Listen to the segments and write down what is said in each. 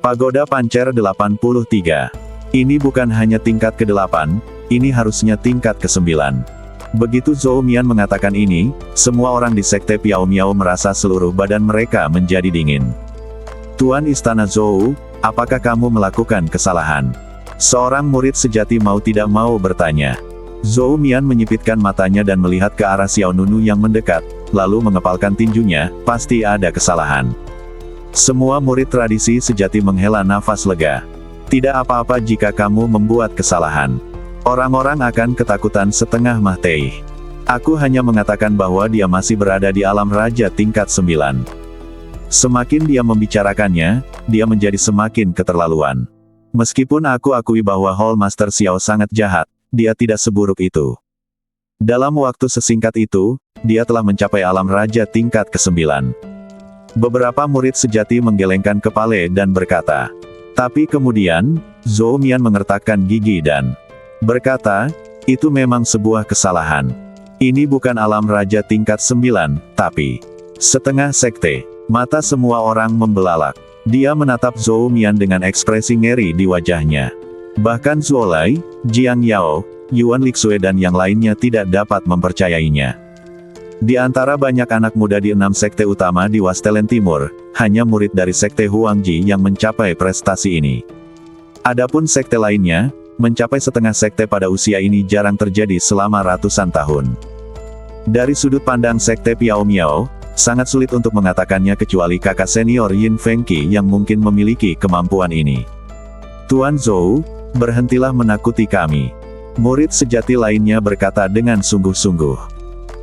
Pagoda Pancer 83. Ini bukan hanya tingkat ke-8, ini harusnya tingkat ke-9. Begitu Zhou Mian mengatakan ini, semua orang di Sekte Piao Miao merasa seluruh badan mereka menjadi dingin. Tuan Istana Zhou, apakah kamu melakukan kesalahan? Seorang murid sejati mau tidak mau bertanya. Zhou Mian menyipitkan matanya dan melihat ke arah Xiao Nunu yang mendekat, lalu mengepalkan tinjunya, pasti ada kesalahan. Semua murid tradisi sejati menghela nafas lega. Tidak apa-apa jika kamu membuat kesalahan. Orang-orang akan ketakutan setengah mati. Aku hanya mengatakan bahwa dia masih berada di alam raja tingkat 9. Semakin dia membicarakannya, dia menjadi semakin keterlaluan. Meskipun aku akui bahwa Hall Master Xiao sangat jahat, dia tidak seburuk itu. Dalam waktu sesingkat itu, dia telah mencapai alam raja tingkat ke-9. Beberapa murid sejati menggelengkan kepala dan berkata. Tapi kemudian, Zhou Mian mengertakkan gigi dan berkata, itu memang sebuah kesalahan. Ini bukan alam raja tingkat 9, tapi setengah sekte. Mata semua orang membelalak. Dia menatap Zhou Mian dengan ekspresi ngeri di wajahnya. Bahkan Zuolai, Jiang Yao, Yuan Lixue dan yang lainnya tidak dapat mempercayainya. Di antara banyak anak muda di 6 sekte utama di Wastelen Timur, hanya murid dari sekte Huangji yang mencapai prestasi ini. Adapun sekte lainnya, mencapai setengah sekte pada usia ini jarang terjadi selama ratusan tahun. Dari sudut pandang sekte Piao Miao, sangat sulit untuk mengatakannya kecuali kakak senior Yin Fengqi yang mungkin memiliki kemampuan ini. Tuan Zhou, berhentilah menakuti kami. Murid sejati lainnya berkata dengan sungguh-sungguh.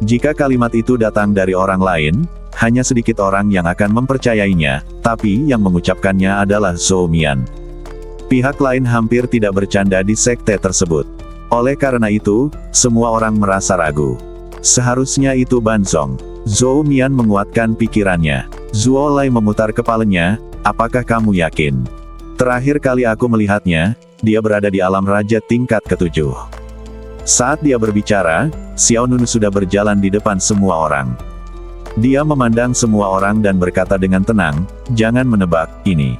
Jika kalimat itu datang dari orang lain, hanya sedikit orang yang akan mempercayainya, tapi yang mengucapkannya adalah Zhou Mian. Pihak lain hampir tidak bercanda di sekte tersebut. Oleh karena itu, semua orang merasa ragu. Seharusnya itu Banzong. Zhou Mian menguatkan pikirannya. Zuolai memutar kepalanya, apakah kamu yakin? Terakhir kali aku melihatnya, dia berada di alam raja tingkat ke-7. Saat dia berbicara, Xiao Nunu sudah berjalan di depan semua orang. Dia memandang semua orang dan berkata dengan tenang, jangan menebak, ini.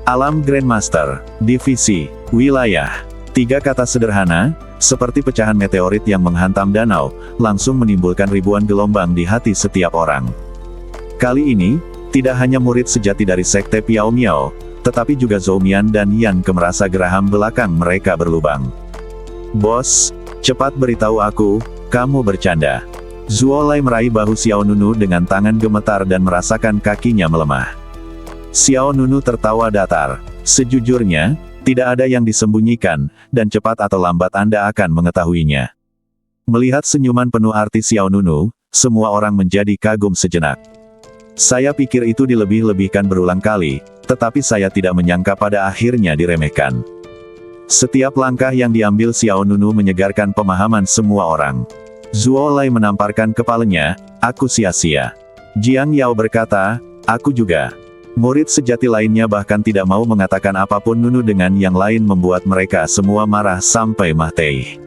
Alam Grandmaster, divisi, wilayah. 3 kata sederhana, seperti pecahan meteorit yang menghantam danau, langsung menimbulkan ribuan gelombang di hati setiap orang. Kali ini, tidak hanya murid sejati dari Sekte Piao Miao, tetapi juga Zhou Mian dan Yan Ke merasa geraham belakang mereka berlubang. Bos, cepat beritahu aku, kamu bercanda. Zuolai meraih bahu Xiao Nunu dengan tangan gemetar dan merasakan kakinya melemah. Xiao Nunu tertawa datar. Sejujurnya, tidak ada yang disembunyikan, dan cepat atau lambat Anda akan mengetahuinya. Melihat senyuman penuh arti Xiao Nunu, semua orang menjadi kagum sejenak. Saya pikir itu dilebih-lebihkan berulang kali, tetapi saya tidak menyangka pada akhirnya diremehkan. Setiap langkah yang diambil Xiao Nunu menyegarkan pemahaman semua orang. Zuolai menamparkan kepalanya, aku sia-sia. Jiang Yao berkata, aku juga. Murid sejati lainnya bahkan tidak mau mengatakan apapun. Nunu dengan yang lain membuat mereka semua marah sampai mati.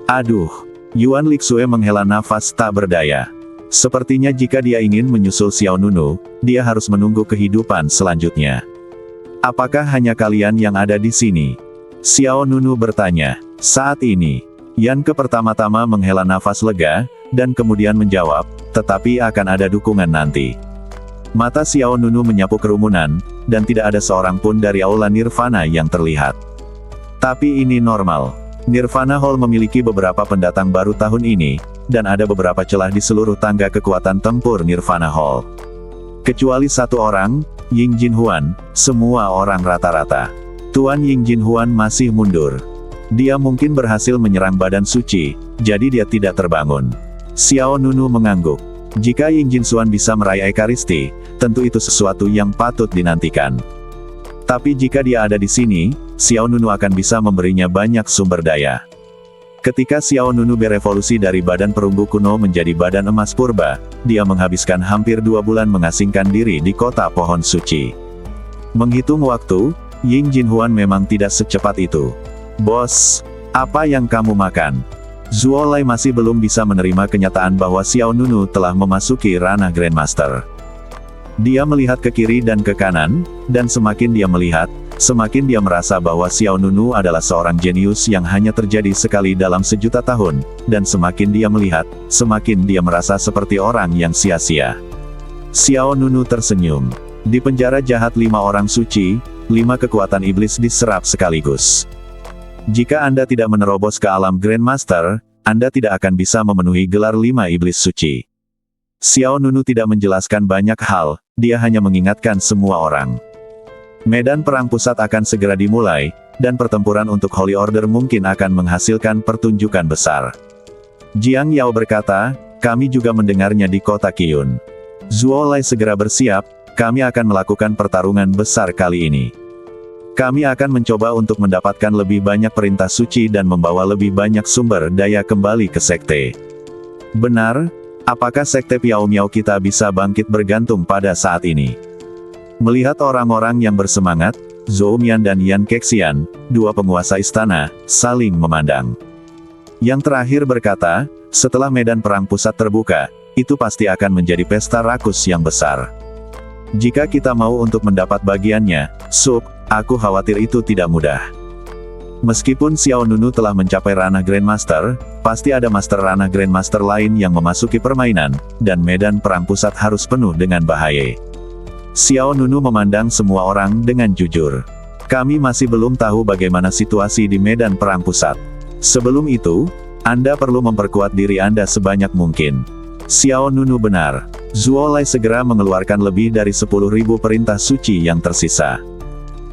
Aduh, Yuan Lixue menghela nafas tak berdaya. Sepertinya jika dia ingin menyusul Xiao Nunu, dia harus menunggu kehidupan selanjutnya. Apakah hanya kalian yang ada di sini? Xiao Nunu bertanya. Saat ini, Yan Ke pertama-tama menghela nafas lega, dan kemudian menjawab, tetapi akan ada dukungan nanti. Mata Xiao Nunu menyapu kerumunan, dan tidak ada seorang pun dari Aula Nirvana yang terlihat. Tapi ini normal. Nirvana Hall memiliki beberapa pendatang baru tahun ini, dan ada beberapa celah di seluruh tangga kekuatan tempur Nirvana Hall. Kecuali satu orang, Ying Jinhuan, semua orang rata-rata. Tuan Ying Jinhuan masih mundur. Dia mungkin berhasil menyerang badan suci, jadi dia tidak terbangun. Xiao Nunu mengangguk. Jika Ying Jinhuan bisa meraih Ekaristi, tentu itu sesuatu yang patut dinantikan. Tapi jika dia ada di sini, Xiao Nunu akan bisa memberinya banyak sumber daya. Ketika Xiao Nunu berevolusi dari badan perunggu kuno menjadi badan emas purba, dia menghabiskan hampir 2 bulan mengasingkan diri di kota pohon suci. Menghitung waktu, Ying Jinhuan memang tidak secepat itu. Bos, apa yang kamu makan? Zuolai masih belum bisa menerima kenyataan bahwa Xiao Nunu telah memasuki ranah Grandmaster. Dia melihat ke kiri dan ke kanan, dan semakin dia melihat, semakin dia merasa bahwa Xiao Nunu adalah seorang jenius yang hanya terjadi sekali dalam sejuta tahun, dan semakin dia melihat, semakin dia merasa seperti orang yang sia-sia. Xiao Nunu tersenyum. Di penjara jahat 5 orang suci, 5 kekuatan iblis diserap sekaligus. Jika Anda tidak menerobos ke alam Grandmaster, Anda tidak akan bisa memenuhi gelar 5 iblis suci. Xiao Nunu tidak menjelaskan banyak hal, dia hanya mengingatkan semua orang. Medan perang pusat akan segera dimulai, dan pertempuran untuk Holy Order mungkin akan menghasilkan pertunjukan besar. Jiang Yao berkata, kami juga mendengarnya di kota Qiyun. Zuo Lai segera bersiap, kami akan melakukan pertarungan besar kali ini. Kami akan mencoba untuk mendapatkan lebih banyak perintah suci dan membawa lebih banyak sumber daya kembali ke sekte. Benar, apakah sekte Piao Miao kita bisa bangkit bergantung pada saat ini? Melihat orang-orang yang bersemangat, Zhou Mian dan Yan Kexian, 2 penguasa istana, saling memandang. Yang terakhir berkata, setelah medan perang pusat terbuka, itu pasti akan menjadi pesta rakus yang besar. Jika kita mau untuk mendapat bagiannya, Suk, aku khawatir itu tidak mudah. Meskipun Xiao Nunu telah mencapai ranah Grandmaster, pasti ada Master ranah Grandmaster lain yang memasuki permainan, dan medan perang pusat harus penuh dengan bahaya. Xiao Nunu memandang semua orang dengan jujur. Kami masih belum tahu bagaimana situasi di medan perang pusat. Sebelum itu, Anda perlu memperkuat diri Anda sebanyak mungkin. Xiao Nunu benar. Zuo Lai segera mengeluarkan lebih dari 10.000 perintah suci yang tersisa.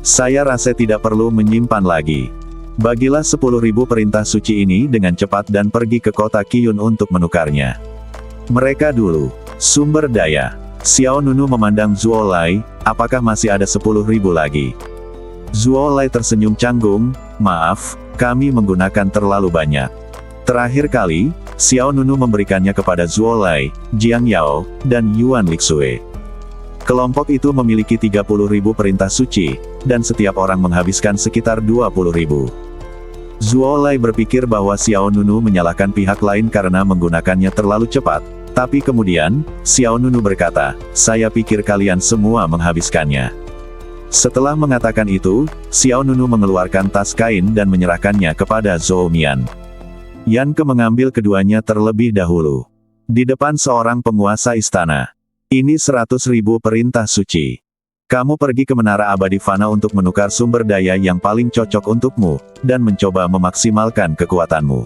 Saya rasa tidak perlu menyimpan lagi. Bagilah 10.000 perintah suci ini dengan cepat dan pergi ke kota Qiyun untuk menukarnya. Mereka dulu. Sumber daya. Xiao Nunu memandang Zuo Lai, apakah masih ada 10.000 lagi? Zuo Lai tersenyum canggung, maaf, kami menggunakan terlalu banyak. Terakhir kali, Xiao Nunu memberikannya kepada Zuo Lai, Jiang Yao, dan Yuan Lixue. Kelompok itu memiliki 30.000 perintah suci, dan setiap orang menghabiskan sekitar 20.000. Zuo Lai berpikir bahwa Xiao Nunu menyalahkan pihak lain karena menggunakannya terlalu cepat, tapi kemudian, Xiao Nunu berkata, saya pikir kalian semua menghabiskannya. Setelah mengatakan itu, Xiao Nunu mengeluarkan tas kain dan menyerahkannya kepada Zhou Mian. Yan Ke mengambil keduanya terlebih dahulu. Di depan seorang penguasa istana. Ini 100.000 perintah suci. Kamu pergi ke Menara Abadi Fana untuk menukar sumber daya yang paling cocok untukmu, dan mencoba memaksimalkan kekuatanmu.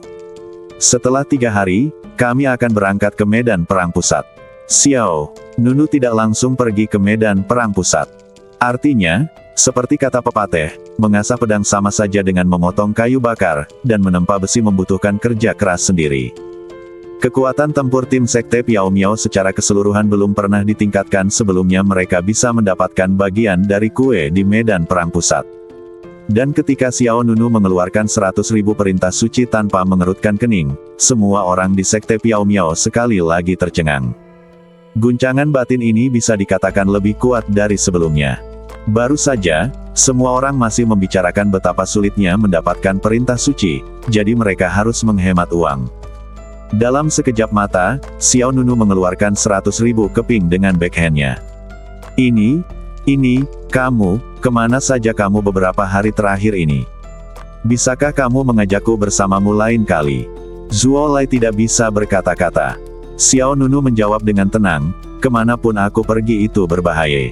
Setelah 3 hari, kami akan berangkat ke medan perang pusat. Xiao Nunu tidak langsung pergi ke medan perang pusat. Artinya, seperti kata pepatah, mengasah pedang sama saja dengan memotong kayu bakar, dan menempa besi membutuhkan kerja keras sendiri. Kekuatan tempur tim Sekte Piao Miao secara keseluruhan belum pernah ditingkatkan sebelumnya mereka bisa mendapatkan bagian dari kue di medan perang pusat. Dan ketika Xiao Nunu mengeluarkan 100.000 perintah suci tanpa mengerutkan kening, semua orang di Sekte Piao Miao sekali lagi tercengang. Guncangan batin ini bisa dikatakan lebih kuat dari sebelumnya. Baru saja, semua orang masih membicarakan betapa sulitnya mendapatkan perintah suci, jadi mereka harus menghemat uang. Dalam sekejap mata, Xiao Nunu mengeluarkan 100.000 keping dengan backhandnya. Ini, kamu, kemana saja kamu beberapa hari terakhir ini? Bisakah kamu mengajakku bersamamu lain kali? Zuo Lai tidak bisa berkata-kata. Xiao Nunu menjawab dengan tenang, kemanapun aku pergi itu berbahaya.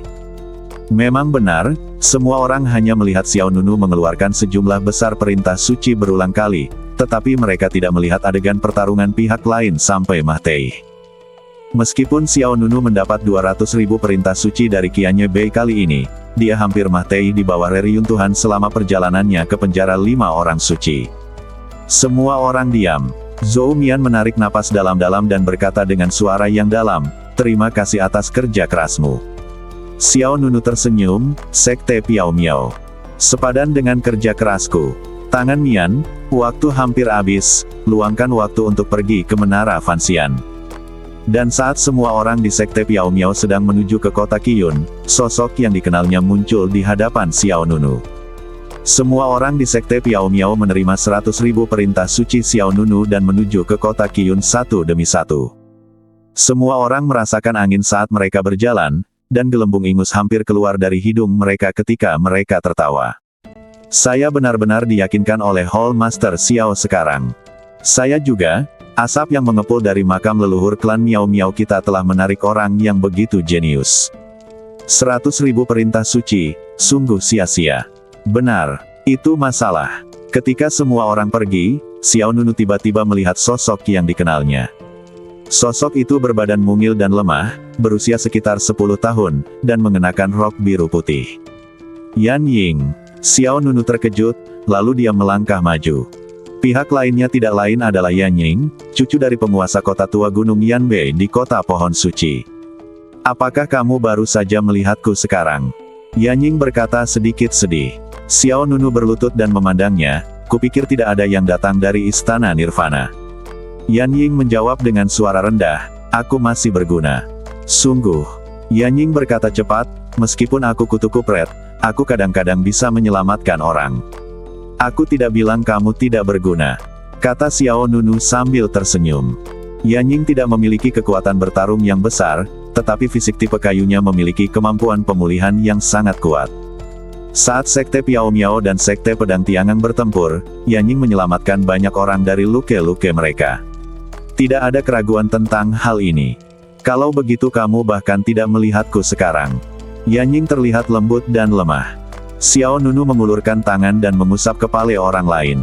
Memang benar, semua orang hanya melihat Xiao Nunu mengeluarkan sejumlah besar perintah suci berulang kali, tetapi mereka tidak melihat adegan pertarungan pihak lain sampai Mahtei. Meskipun Xiao Nunu mendapat 200.000 perintah suci dari Qianye Bei kali ini, dia hampir Mahtei di bawah reruntuhan selama perjalanannya ke penjara 5 orang suci. Semua orang diam. Zhou Mian menarik napas dalam-dalam dan berkata dengan suara yang dalam, terima kasih atas kerja kerasmu. Xiao Nunu tersenyum, Sekte Piao Miao. Sepadan dengan kerja kerasku. Tangan Mian, waktu hampir habis, luangkan waktu untuk pergi ke Menara Fanxian. Dan saat semua orang di Sekte Piao Miao sedang menuju ke kota Qiyun, sosok yang dikenalnya muncul di hadapan Xiao Nunu. Semua orang di Sekte Piao Miao menerima 100.000 perintah suci Xiao Nunu dan menuju ke kota Qiyun satu demi satu. Semua orang merasakan angin saat mereka berjalan, dan gelembung ingus hampir keluar dari hidung mereka ketika mereka tertawa. Saya benar-benar diyakinkan oleh Hall Master Xiao sekarang. Saya juga, asap yang mengepul dari makam leluhur klan Miao Miao kita telah menarik orang yang begitu jenius. 100.000 perintah suci, sungguh sia-sia. Benar, itu masalah. Ketika semua orang pergi, Xiao Nunu tiba-tiba melihat sosok yang dikenalnya. Sosok itu berbadan mungil dan lemah, berusia sekitar 10 tahun, dan mengenakan rok biru putih. Yan Ying. Xiao Nunu terkejut, lalu dia melangkah maju. Pihak lainnya tidak lain adalah Yan Ying, cucu dari penguasa kota tua Gunung Yanbei di kota Pohon Suci. Apakah kamu baru saja melihatku sekarang? Yan Ying berkata sedikit sedih. Xiao Nunu berlutut dan memandangnya, kupikir tidak ada yang datang dari istana Nirvana. Yan Ying menjawab dengan suara rendah, aku masih berguna. Sungguh. Yan Ying berkata cepat, meskipun aku kutu kupret, aku kadang-kadang bisa menyelamatkan orang. Aku tidak bilang kamu tidak berguna, kata Xiao Nunu sambil tersenyum. Yan Ying tidak memiliki kekuatan bertarung yang besar, tetapi fisik tipe kayunya memiliki kemampuan pemulihan yang sangat kuat. Saat Sekte Piao Miao dan Sekte Pedang Tiangang bertempur, Yan Ying menyelamatkan banyak orang dari luka-luka mereka. Tidak ada keraguan tentang hal ini. Kalau begitu kamu bahkan tidak melihatku sekarang. Yan Ying terlihat lembut dan lemah. Xiao Nunu mengulurkan tangan dan mengusap kepala orang lain.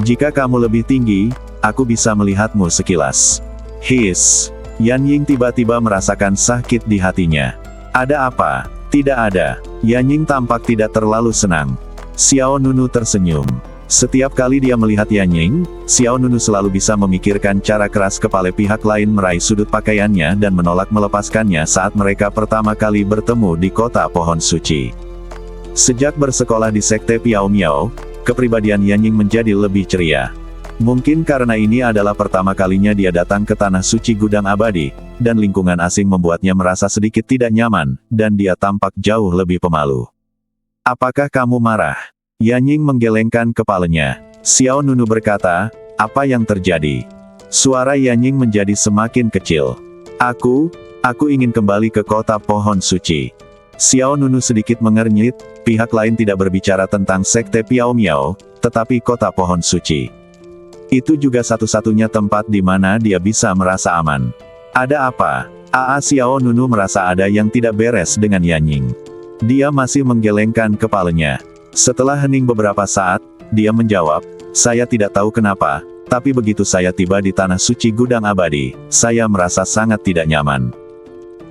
Jika kamu lebih tinggi, aku bisa melihatmu sekilas. Hiss. Yan Ying tiba-tiba merasakan sakit di hatinya. Ada apa? Tidak ada. Yan Ying tampak tidak terlalu senang. Xiao Nunu tersenyum. Setiap kali dia melihat Yan Ying, Xiao Nunu selalu bisa memikirkan cara keras kepala pihak lain meraih sudut pakaiannya dan menolak melepaskannya saat mereka pertama kali bertemu di kota Pohon Suci. Sejak bersekolah di Sekte Piao Miao, kepribadian Yan Ying menjadi lebih ceria. Mungkin karena ini adalah pertama kalinya dia datang ke Tanah Suci Gudang Abadi, dan lingkungan asing membuatnya merasa sedikit tidak nyaman, dan dia tampak jauh lebih pemalu. Apakah kamu marah? Yan Ying menggelengkan kepalanya. Xiao Nunu berkata, apa yang terjadi? Suara Yan Ying menjadi semakin kecil. Aku ingin kembali ke kota Pohon Suci. Xiao Nunu sedikit mengernyit, pihak lain tidak berbicara tentang Sekte Piao Miao, tetapi kota Pohon Suci. Itu juga satu-satunya tempat di mana dia bisa merasa aman. Ada apa? Xiao Nunu merasa ada yang tidak beres dengan Yan Ying. Dia masih menggelengkan kepalanya. Setelah hening beberapa saat, dia menjawab, saya tidak tahu kenapa, tapi begitu saya tiba di Tanah Suci Gudang Abadi, saya merasa sangat tidak nyaman.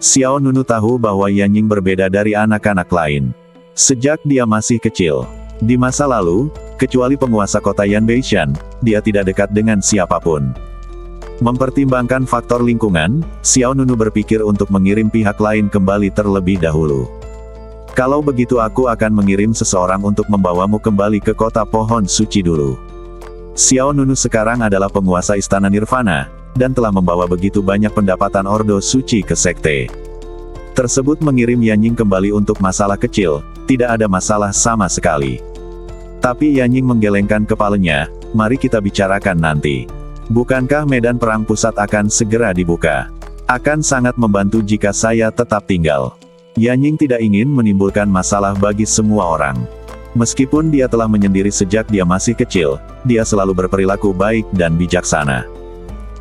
Xiao Nunu tahu bahwa Yan Ying berbeda dari anak-anak lain. Sejak dia masih kecil. Di masa lalu, kecuali penguasa kota Yanbeishan, dia tidak dekat dengan siapapun. Mempertimbangkan faktor lingkungan, Xiao Nunu berpikir untuk mengirim pihak lain kembali terlebih dahulu. Kalau begitu aku akan mengirim seseorang untuk membawamu kembali ke kota Pohon Suci dulu. Xiao Nunu sekarang adalah penguasa Istana Nirvana, dan telah membawa begitu banyak pendapatan Ordo Suci ke Sekte tersebut. Mengirim Yan Ying kembali untuk masalah kecil, tidak ada masalah sama sekali. Tapi Yan Ying menggelengkan kepalanya, mari kita bicarakan nanti. Bukankah medan perang pusat akan segera dibuka? Akan sangat membantu jika saya tetap tinggal. Yan Ying tidak ingin menimbulkan masalah bagi semua orang. Meskipun dia telah menyendiri sejak dia masih kecil, dia selalu berperilaku baik dan bijaksana.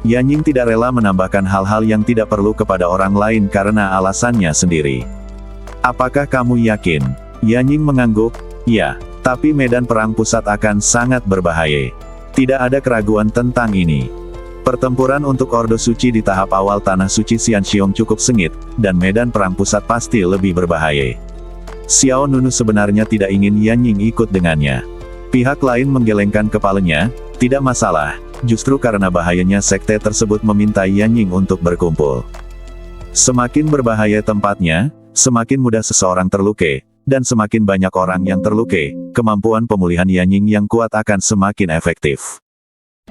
Yan Ying tidak rela menambahkan hal-hal yang tidak perlu kepada orang lain karena alasannya sendiri. Apakah kamu yakin? Yan Ying mengangguk, ya, tapi medan perang pusat akan sangat berbahaya. Tidak ada keraguan tentang ini. Pertempuran untuk Ordo Suci di tahap awal Tanah Suci Xianxiong cukup sengit, dan medan perang pusat pasti lebih berbahaya. Xiao Nunu sebenarnya tidak ingin Yan Ying ikut dengannya. Pihak lain menggelengkan kepalanya, tidak masalah, justru karena bahayanya sekte tersebut meminta Yan Ying untuk berkumpul. Semakin berbahaya tempatnya, semakin mudah seseorang terluka, dan semakin banyak orang yang terluka, kemampuan pemulihan Yan Ying yang kuat akan semakin efektif.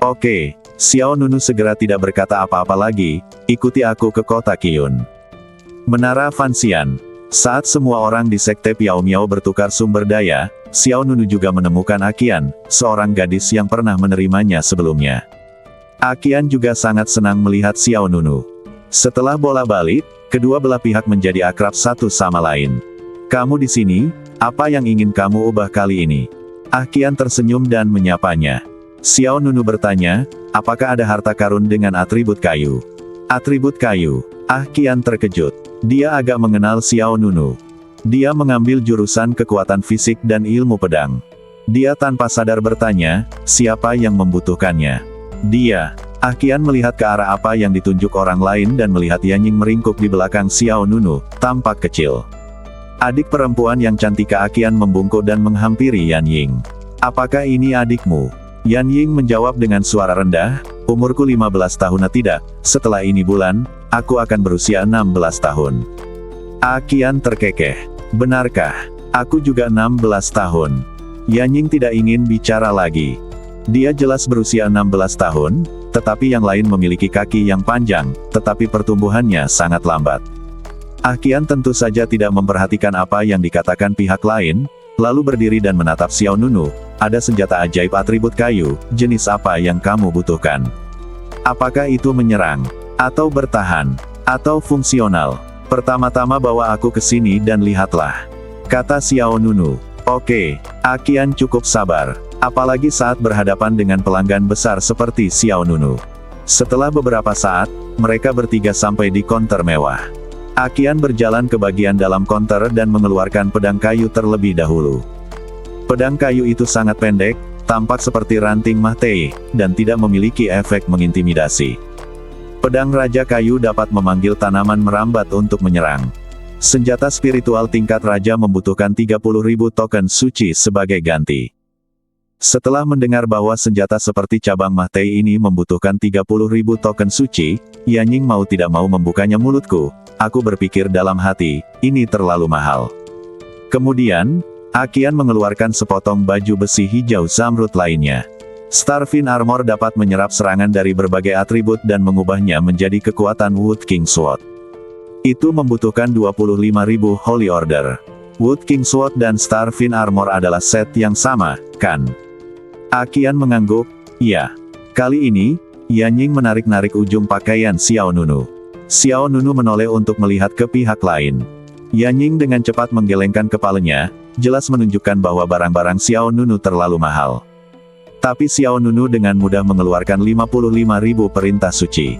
Oke, Xiao Nunu segera tidak berkata apa-apa lagi, ikuti aku ke kota Qiyun. Menara Fanxian. Saat semua orang di Sekte Piao Miao bertukar sumber daya, Xiao Nunu juga menemukan Aqian, seorang gadis yang pernah menerimanya sebelumnya. Aqian juga sangat senang melihat Xiao Nunu. Setelah bola balik, kedua belah pihak menjadi akrab satu sama lain. Kamu di sini, apa yang ingin kamu ubah kali ini? Ah Qian tersenyum dan menyapanya. Xiao Nunu bertanya, apakah ada harta karun dengan atribut kayu? Atribut kayu. Ah Qian terkejut. Dia agak mengenal Xiao Nunu. Dia mengambil jurusan kekuatan fisik dan ilmu pedang. Dia tanpa sadar bertanya, siapa yang membutuhkannya? Dia. Ah Qian melihat ke arah apa yang ditunjuk orang lain dan melihat Yan Ying meringkuk di belakang Xiao Nunu, tampak kecil. Adik perempuan yang cantik Ah Qian membungkuk dan menghampiri Yan Ying. Apakah ini adikmu? Yan Ying menjawab dengan suara rendah, umurku 15 tahun. Tidak, setelah ini bulan, aku akan berusia 16 tahun. Ah Qian terkekeh. Benarkah? Aku juga 16 tahun. Yan Ying tidak ingin bicara lagi. Dia jelas berusia 16 tahun, tetapi yang lain memiliki kaki yang panjang, tetapi pertumbuhannya sangat lambat. Ah Qian tentu saja tidak memperhatikan apa yang dikatakan pihak lain, lalu berdiri dan menatap Xiao Nunu. Ada senjata ajaib atribut kayu, jenis apa yang kamu butuhkan? Apakah itu menyerang? Atau bertahan? Atau fungsional? Pertama-tama bawa aku ke sini dan lihatlah, kata Xiao Nunu. Oke, Ah Qian cukup sabar, apalagi saat berhadapan dengan pelanggan besar seperti Xiao Nunu. Setelah beberapa saat, mereka bertiga sampai di konter mewah. Ah Qian berjalan ke bagian dalam konter dan mengeluarkan pedang kayu terlebih dahulu. Pedang kayu itu sangat pendek, tampak seperti ranting Mahtei, dan tidak memiliki efek mengintimidasi. Pedang Raja Kayu dapat memanggil tanaman merambat untuk menyerang. Senjata spiritual tingkat Raja membutuhkan 30.000 token suci sebagai ganti. Setelah mendengar bahwa senjata seperti cabang Mahtei ini membutuhkan 30.000 token suci, Yan Ying mau tidak mau membukanya mulutku. Aku berpikir dalam hati, ini terlalu mahal. Kemudian, Ah Qian mengeluarkan sepotong baju besi hijau zamrud lainnya. Starfin Armor dapat menyerap serangan dari berbagai atribut dan mengubahnya menjadi kekuatan Wood King Sword. Itu membutuhkan 25.000 Holy Order. Wood King Sword dan Starfin Armor adalah set yang sama, kan? Ah Qian mengangguk, iya. Kali ini, Yan Ying menarik-narik ujung pakaian Xiao Nunu. Xiao Nunu menoleh untuk melihat ke pihak lain. Yan Ying dengan cepat menggelengkan kepalanya, jelas menunjukkan bahwa barang-barang Xiao Nunu terlalu mahal. Tapi Xiao Nunu dengan mudah mengeluarkan 55.000 perintah suci.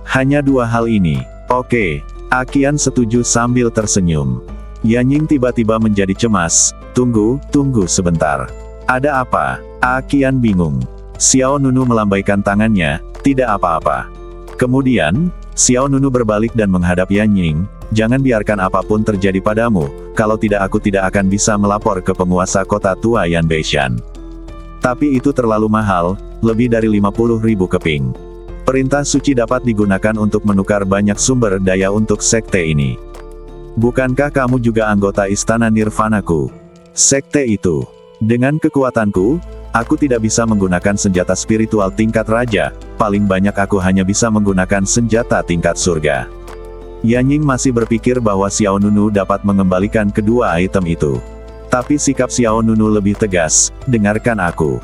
Hanya dua hal ini. Oke, Ah Qian setuju sambil tersenyum. Yan Ying tiba-tiba menjadi cemas. Tunggu sebentar. Ada apa? Ah Qian bingung. Xiao Nunu melambaikan tangannya, tidak apa-apa. Kemudian, Xiao Nunu berbalik dan menghadap Yan Ying, jangan biarkan apapun terjadi padamu, kalau tidak aku tidak akan bisa melapor ke penguasa kota tua Yan Beishan. Tapi itu terlalu mahal, lebih dari 50.000 keping. Perintah suci dapat digunakan untuk menukar banyak sumber daya untuk sekte ini. Bukankah kamu juga anggota Istana Nirvanaku? Sekte itu. Dengan kekuatanku, aku tidak bisa menggunakan senjata spiritual tingkat raja, paling banyak aku hanya bisa menggunakan senjata tingkat surga. Yan Ying masih berpikir bahwa Xiao Nunu dapat mengembalikan kedua item itu. Tapi sikap Xiao Nunu lebih tegas, dengarkan aku.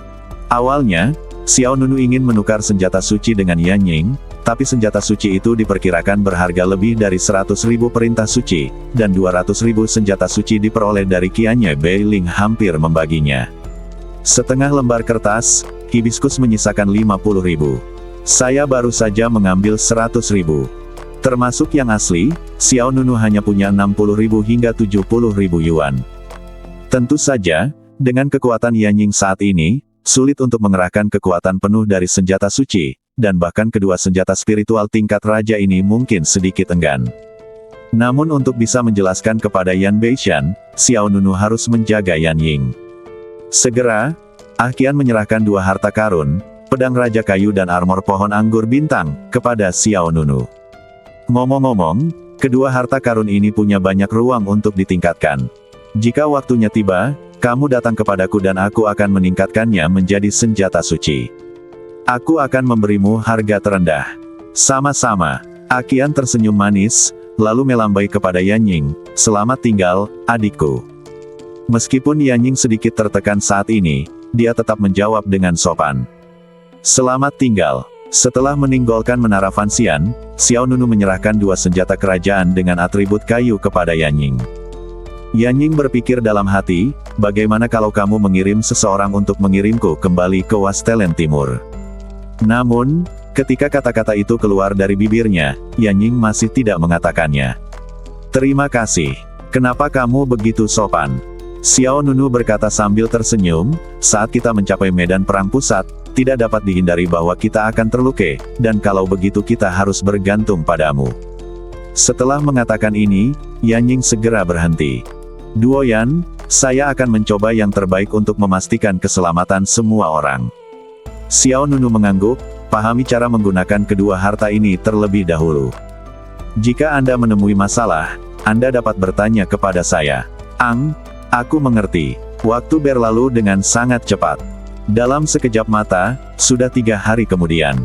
Awalnya, Xiao Nunu ingin menukar senjata suci dengan Yan Ying, tapi senjata suci itu diperkirakan berharga lebih dari 100.000 perintah suci, dan 200.000 senjata suci diperoleh dari Qianye Beiling hampir membaginya. Setengah lembar kertas, hibiskus menyisakan 50.000. Saya baru saja mengambil 100.000. Termasuk yang asli, Xiao Nunu hanya punya 60.000 hingga 70.000 yuan. Tentu saja, dengan kekuatan Yan Ying saat ini, sulit untuk mengerahkan kekuatan penuh dari senjata suci, dan bahkan kedua senjata spiritual tingkat raja ini mungkin sedikit enggan. Namun untuk bisa menjelaskan kepada Yan Beishan, Xiao Nunu harus menjaga Yan Ying. Segera, Ah Qian menyerahkan dua harta karun, pedang raja kayu dan armor pohon anggur bintang, kepada Xiao Nunu. Ngomong-ngomong, kedua harta karun ini punya banyak ruang untuk ditingkatkan. Jika waktunya tiba, kamu datang kepadaku dan aku akan meningkatkannya menjadi senjata suci. Aku akan memberimu harga terendah. Sama-sama. Ah Qian tersenyum manis, lalu melambai kepada Yan Ying, selamat tinggal, adikku. Meskipun Yan Ying sedikit tertekan saat ini, dia tetap menjawab dengan sopan. Selamat tinggal. Setelah meninggalkan menara Fanxian, Xiao Nunu menyerahkan dua senjata kerajaan dengan atribut kayu kepada Yanying. Yanying berpikir dalam hati, bagaimana kalau kamu mengirim seseorang untuk mengirimku kembali ke Wastelen Timur? Namun, ketika kata-kata itu keluar dari bibirnya, Yanying masih tidak mengatakannya. Terima kasih. Kenapa kamu begitu sopan? Xiao Nunu berkata sambil tersenyum, saat kita mencapai medan perang pusat, tidak dapat dihindari bahwa kita akan terluka, dan kalau begitu kita harus bergantung padamu. Setelah mengatakan ini, Yanying segera berhenti. Duoyan, saya akan mencoba yang terbaik untuk memastikan keselamatan semua orang. Xiao Nunu mengangguk, pahami cara menggunakan kedua harta ini terlebih dahulu. Jika Anda menemui masalah, Anda dapat bertanya kepada saya. Aku mengerti. Waktu berlalu dengan sangat cepat. Dalam sekejap mata, sudah 3 hari kemudian.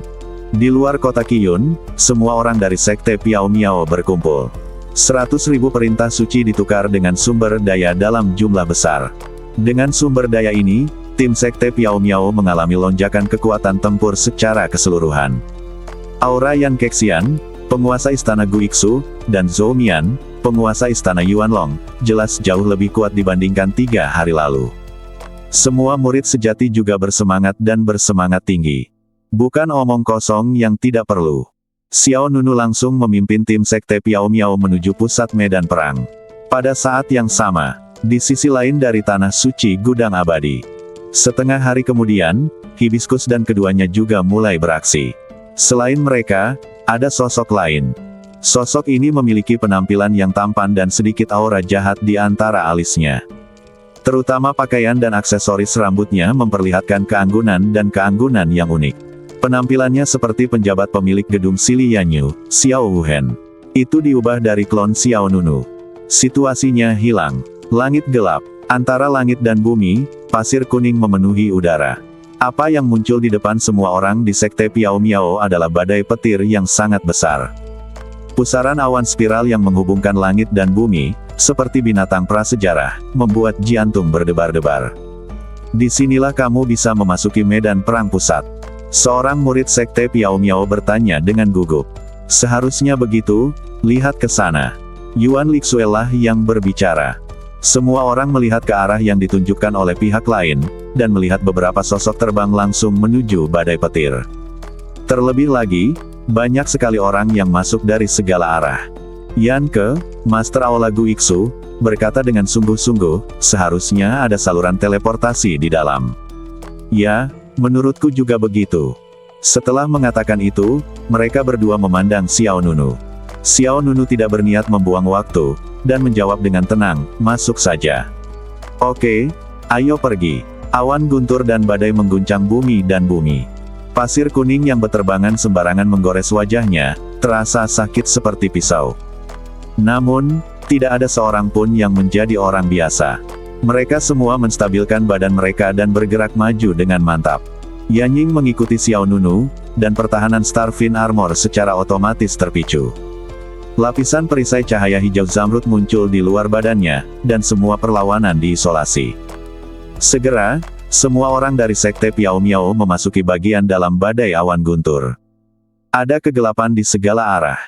Di luar kota Qiyun, semua orang dari Sekte Piao Miao berkumpul. 100.000 perintah suci ditukar dengan sumber daya dalam jumlah besar. Dengan sumber daya ini, tim Sekte Piao Miao mengalami lonjakan kekuatan tempur secara keseluruhan. Aura Yan Kexian, penguasa istana Guixu, dan Zhou Mian, penguasa istana Yuanlong, jelas jauh lebih kuat dibandingkan 3 hari lalu. Semua murid sejati juga bersemangat dan bersemangat tinggi. Bukan omong kosong yang tidak perlu. Xiao Nunu langsung memimpin tim Sekte Piao Miao menuju pusat medan perang. Pada saat yang sama, di sisi lain dari Tanah Suci Gudang Abadi. Setengah hari kemudian, Hibiscus dan keduanya juga mulai beraksi. Selain mereka, ada sosok lain. Sosok ini memiliki penampilan yang tampan dan sedikit aura jahat di antara alisnya. Terutama pakaian dan aksesoris rambutnya memperlihatkan keanggunan dan keanggunan yang unik. Penampilannya seperti penjabat pemilik gedung Sili Yanyu, Xiao Wuhen. Itu diubah dari klon Xiao Nunu. Situasinya hilang. Langit gelap. Antara langit dan bumi, pasir kuning memenuhi udara. Apa yang muncul di depan semua orang di Sekte Piao Miao adalah badai petir yang sangat besar. Pusaran awan spiral yang menghubungkan langit dan bumi, seperti binatang prasejarah, membuat jantung berdebar-debar. Disinilah kamu bisa memasuki medan perang pusat. Seorang murid Sekte Piao Miao bertanya dengan gugup. Seharusnya begitu, lihat ke sana. Yuan Lixuelah yang berbicara. Semua orang melihat ke arah yang ditunjukkan oleh pihak lain, dan melihat beberapa sosok terbang langsung menuju badai petir. Terlebih lagi, banyak sekali orang yang masuk dari segala arah. Yan Ke, Master Aula Guixu, berkata dengan sungguh-sungguh, seharusnya ada saluran teleportasi di dalam. Ya, menurutku juga begitu. Setelah mengatakan itu, mereka berdua memandang Xiao Nunu. Xiao Nunu tidak berniat membuang waktu, dan menjawab dengan tenang, masuk saja. Oke, ayo pergi. Awan guntur dan badai mengguncang bumi dan bumi. Pasir kuning yang berterbangan sembarangan menggores wajahnya, terasa sakit seperti pisau. Namun, tidak ada seorang pun yang menjadi orang biasa. Mereka semua menstabilkan badan mereka dan bergerak maju dengan mantap. Yanying mengikuti Xiao Nunu, dan pertahanan Starfin Armor secara otomatis terpicu. Lapisan perisai cahaya hijau zamrud muncul di luar badannya, dan semua perlawanan diisolasi. Segera, semua orang dari Sekte Piao Miao memasuki bagian dalam badai awan guntur. Ada kegelapan di segala arah.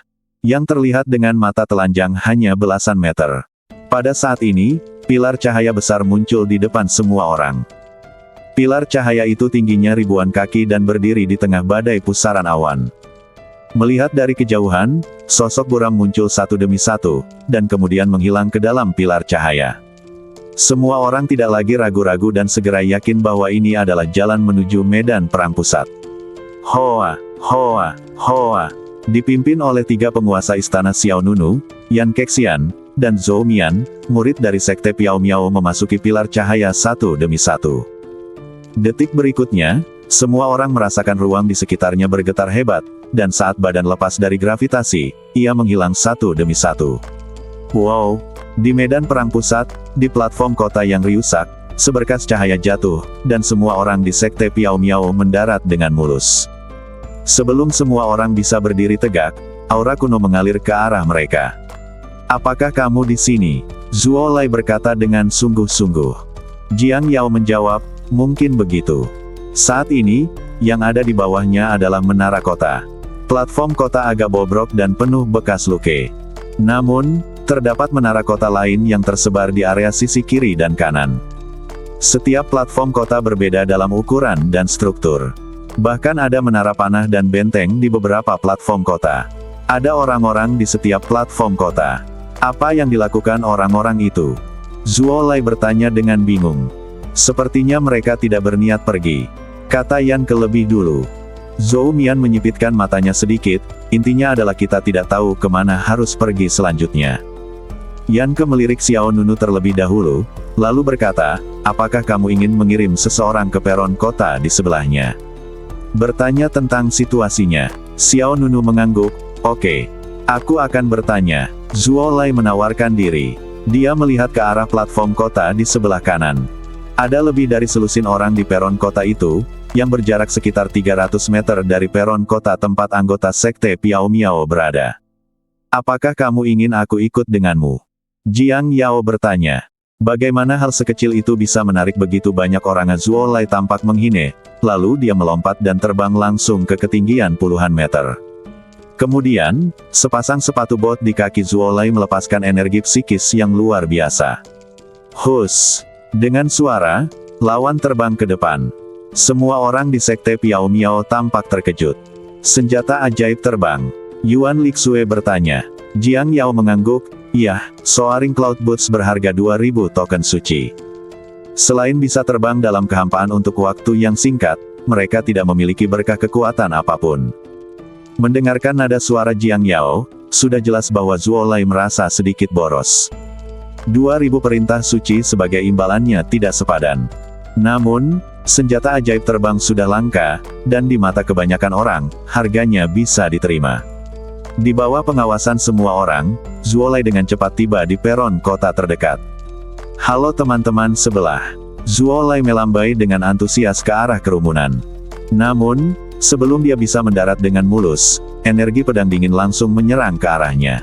Yang terlihat dengan mata telanjang hanya belasan meter. Pada saat ini, pilar cahaya besar muncul di depan semua orang. Pilar cahaya itu tingginya ribuan kaki dan berdiri di tengah badai pusaran awan. Melihat dari kejauhan, sosok buram muncul satu demi satu, dan kemudian menghilang ke dalam pilar cahaya. Semua orang tidak lagi ragu-ragu dan segera yakin bahwa ini adalah jalan menuju medan perang pusat. Hoa, Hoa, Hoa. Dipimpin oleh 3 penguasa istana Xiao Nunu, Yan Kexian, dan Zhou Mian, murid dari Sekte Piao Miao memasuki pilar cahaya satu demi satu. Detik berikutnya, semua orang merasakan ruang di sekitarnya bergetar hebat, dan saat badan lepas dari gravitasi, ia menghilang satu demi satu. Wow! Di medan perang pusat, di platform kota yang riusak, seberkas cahaya jatuh, dan semua orang di Sekte Piao Miao mendarat dengan mulus. Sebelum semua orang bisa berdiri tegak, aura kuno mengalir ke arah mereka. Apakah kamu di sini? Zuo Lai berkata dengan sungguh-sungguh. Jiang Yao menjawab, mungkin begitu. Saat ini, yang ada di bawahnya adalah menara kota. Platform kota agak bobrok dan penuh bekas luka. Namun, terdapat menara kota lain yang tersebar di area sisi kiri dan kanan. Setiap platform kota berbeda dalam ukuran dan struktur. Bahkan ada menara panah dan benteng di beberapa platform kota. Ada orang-orang di setiap platform kota. Apa yang dilakukan orang-orang itu? Zuo Lei bertanya dengan bingung. Sepertinya mereka tidak berniat pergi, kata Yan lebih dulu. Zhou Mian menyipitkan matanya sedikit, intinya adalah kita tidak tahu kemana harus pergi selanjutnya. Yan melirik Xiao Nunu terlebih dahulu, lalu berkata, apakah kamu ingin mengirim seseorang ke peron kota di sebelahnya? Bertanya tentang situasinya. Xiao Nunu mengangguk, oke. Aku akan bertanya. Zuo Lei menawarkan diri. Dia melihat ke arah platform kota di sebelah kanan. Ada lebih dari selusin orang di peron kota itu, yang berjarak sekitar 300 meter dari peron kota tempat anggota sekte Piao Miao berada. Apakah kamu ingin aku ikut denganmu? Jiang Yao bertanya. Bagaimana hal sekecil itu bisa menarik begitu banyak orang? Zuo Lei tampak menghine, lalu dia melompat dan terbang langsung ke ketinggian puluhan meter. Kemudian, sepasang sepatu bot di kaki Zuo Lei melepaskan energi psikis yang luar biasa. Hus! Dengan suara, lawan terbang ke depan. Semua orang di sekte Piao Miao tampak terkejut. Senjata ajaib terbang. Yuan Lixue bertanya. Jiang Yao mengangguk, iya, Soaring Cloud Boots berharga 2000 token suci. Selain bisa terbang dalam kehampaan untuk waktu yang singkat, mereka tidak memiliki berkah kekuatan apapun. Mendengarkan nada suara Jiang Yao, sudah jelas bahwa Zuo Lei merasa sedikit boros. 2000 perintah suci sebagai imbalannya tidak sepadan. Namun, senjata ajaib terbang sudah langka, dan di mata kebanyakan orang, harganya bisa diterima. Di bawah pengawasan semua orang, Zuo Lei dengan cepat tiba di peron kota terdekat. Halo teman-teman sebelah. Zuo Lei melambai dengan antusias ke arah kerumunan. Namun, sebelum dia bisa mendarat dengan mulus, energi pedang dingin langsung menyerang ke arahnya.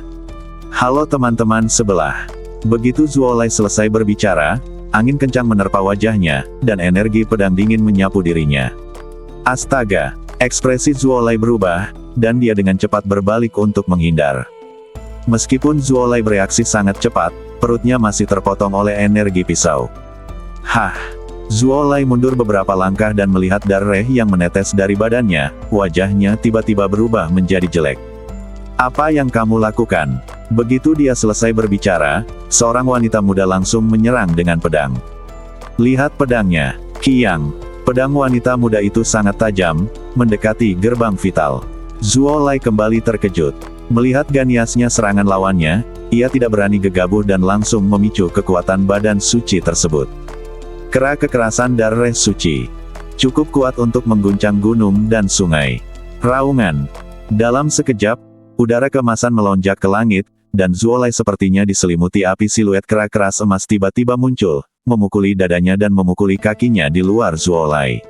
Halo teman-teman sebelah. Begitu Zuo Lei selesai berbicara, angin kencang menerpa wajahnya, dan energi pedang dingin menyapu dirinya. Astaga! Ekspresi Zuo Lei berubah, dan dia dengan cepat berbalik untuk menghindar. Meskipun Zuo Lei bereaksi sangat cepat, perutnya masih terpotong oleh energi pisau. Hah! Zuo Lei mundur beberapa langkah dan melihat darah yang menetes dari badannya, wajahnya tiba-tiba berubah menjadi jelek. Apa yang kamu lakukan? Begitu dia selesai berbicara, seorang wanita muda langsung menyerang dengan pedang. Lihat pedangnya, Qiang. Pedang wanita muda itu sangat tajam, mendekati gerbang vital. Zuo Lei kembali terkejut. Melihat ganiasnya serangan lawannya, ia tidak berani gegabah dan langsung memicu kekuatan badan suci tersebut. Kera kekerasan darah suci. Cukup kuat untuk mengguncang gunung dan sungai. Raungan. Dalam sekejap, udara keemasan melonjak ke langit, dan Zuo Lei sepertinya diselimuti api. Siluet kera keras emas tiba-tiba muncul, memukuli dadanya dan memukuli kakinya di luar Zuo Lei.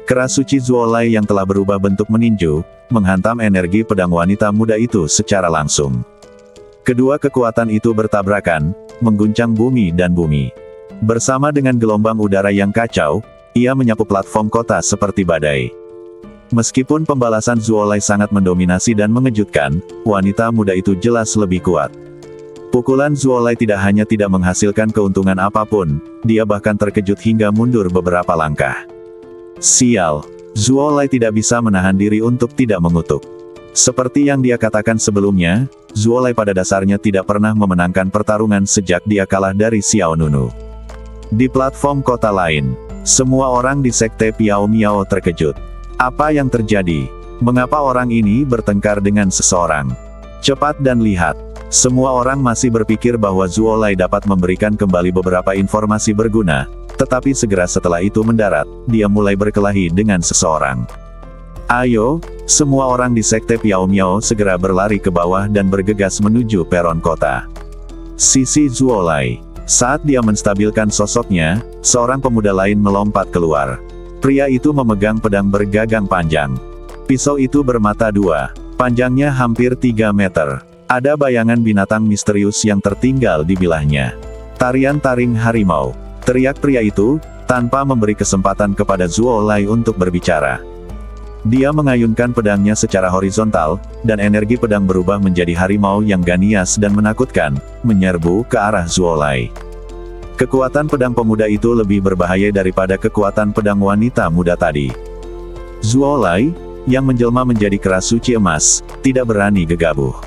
Kera suci Zuo Lei yang telah berubah bentuk meninju, menghantam energi pedang wanita muda itu secara langsung. Kedua kekuatan itu bertabrakan, mengguncang bumi dan bumi. Bersama dengan gelombang udara yang kacau, ia menyapu platform kota seperti badai. Meskipun pembalasan Zuo Lei sangat mendominasi dan mengejutkan, wanita muda itu jelas lebih kuat. Pukulan Zuo Lei tidak hanya tidak menghasilkan keuntungan apapun, dia bahkan terkejut hingga mundur beberapa langkah. Sial! Zuo Lei tidak bisa menahan diri untuk tidak mengutuk. Seperti yang dia katakan sebelumnya, Zuo Lei pada dasarnya tidak pernah memenangkan pertarungan sejak dia kalah dari Xiao Nunu. Di platform kota lain, semua orang di sekte Piao Miao terkejut. Apa yang terjadi? Mengapa orang ini bertengkar dengan seseorang? Cepat dan lihat. Semua orang masih berpikir bahwa Zuo Lei dapat memberikan kembali beberapa informasi berguna, tetapi segera setelah itu mendarat, dia mulai berkelahi dengan seseorang. Ayo, semua orang di sekte Piao Miao segera berlari ke bawah dan bergegas menuju peron kota. Sisi Zuo Lei. Saat dia menstabilkan sosoknya, seorang pemuda lain melompat keluar. Pria itu memegang pedang bergagang panjang. Pisau itu bermata dua, panjangnya hampir 3 meter. Ada bayangan binatang misterius yang tertinggal di bilahnya. Tarian taring harimau. Teriak pria itu, tanpa memberi kesempatan kepada Zuo Lei untuk berbicara. Dia mengayunkan pedangnya secara horizontal, dan energi pedang berubah menjadi harimau yang ganias dan menakutkan, menyerbu ke arah Zuolai. Kekuatan pedang pemuda itu lebih berbahaya daripada kekuatan pedang wanita muda tadi. Zuolai, yang menjelma menjadi keras suci emas, tidak berani gegabah.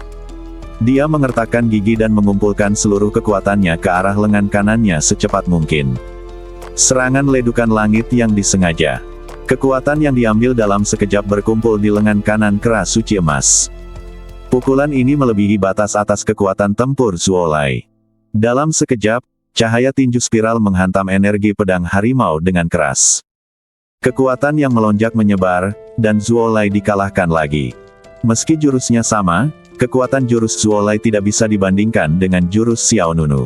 Dia mengertakkan gigi dan mengumpulkan seluruh kekuatannya ke arah lengan kanannya secepat mungkin. Serangan ledukan langit yang disengaja. Kekuatan yang diambil dalam sekejap berkumpul di lengan kanan keras suci emas. Pukulan ini melebihi batas atas kekuatan tempur Zuolai. Dalam sekejap, cahaya tinju spiral menghantam energi pedang harimau dengan keras. Kekuatan yang melonjak menyebar, dan Zuolai dikalahkan lagi. Meski jurusnya sama, kekuatan jurus Zuolai tidak bisa dibandingkan dengan jurus Xiao Nunu.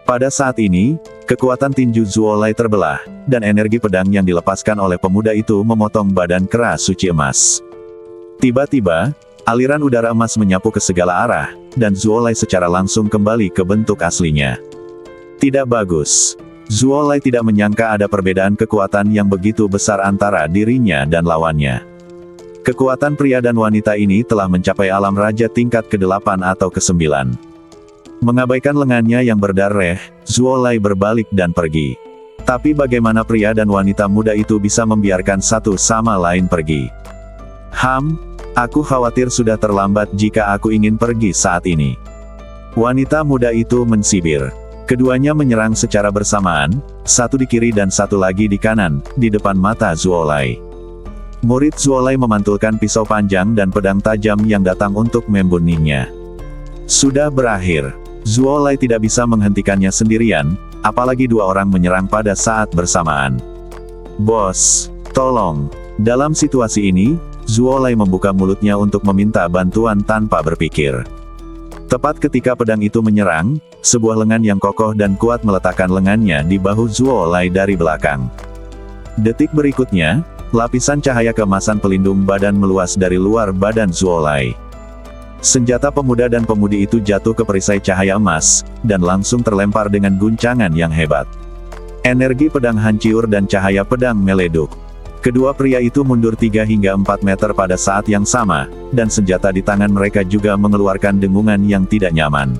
Pada saat ini, kekuatan tinju Zuolai terbelah, dan energi pedang yang dilepaskan oleh pemuda itu memotong badan keras suci emas. Tiba-tiba, aliran udara emas menyapu ke segala arah, dan Zuolai secara langsung kembali ke bentuk aslinya. Tidak bagus. Zuolai tidak menyangka ada perbedaan kekuatan yang begitu besar antara dirinya dan lawannya. Kekuatan pria dan wanita ini telah mencapai alam raja tingkat ke-8 atau ke-9. Mengabaikan lengannya yang berdarah, Zuolai berbalik dan pergi. Tapi bagaimana pria dan wanita muda itu bisa membiarkan satu sama lain pergi? Aku khawatir sudah terlambat jika aku ingin pergi saat ini. Wanita muda itu mensibir. Keduanya menyerang secara bersamaan, satu di kiri dan satu lagi di kanan, di depan mata Zuolai. Murid Zuolai memantulkan pisau panjang dan pedang tajam yang datang untuk membunuhnya. Sudah berakhir. Zuolai tidak bisa menghentikannya sendirian, apalagi dua orang menyerang pada saat bersamaan. Bos, tolong. Dalam situasi ini, Zuolai membuka mulutnya untuk meminta bantuan tanpa berpikir. Tepat ketika pedang itu menyerang, sebuah lengan yang kokoh dan kuat meletakkan lengannya di bahu Zuolai dari belakang. Detik berikutnya, lapisan cahaya keemasan pelindung badan meluas dari luar badan Zuolai. Senjata pemuda dan pemudi itu jatuh ke perisai cahaya emas, dan langsung terlempar dengan guncangan yang hebat. Energi pedang hancur dan cahaya pedang meleduk. Kedua pria itu mundur 3 hingga 4 meter pada saat yang sama, dan senjata di tangan mereka juga mengeluarkan dengungan yang tidak nyaman.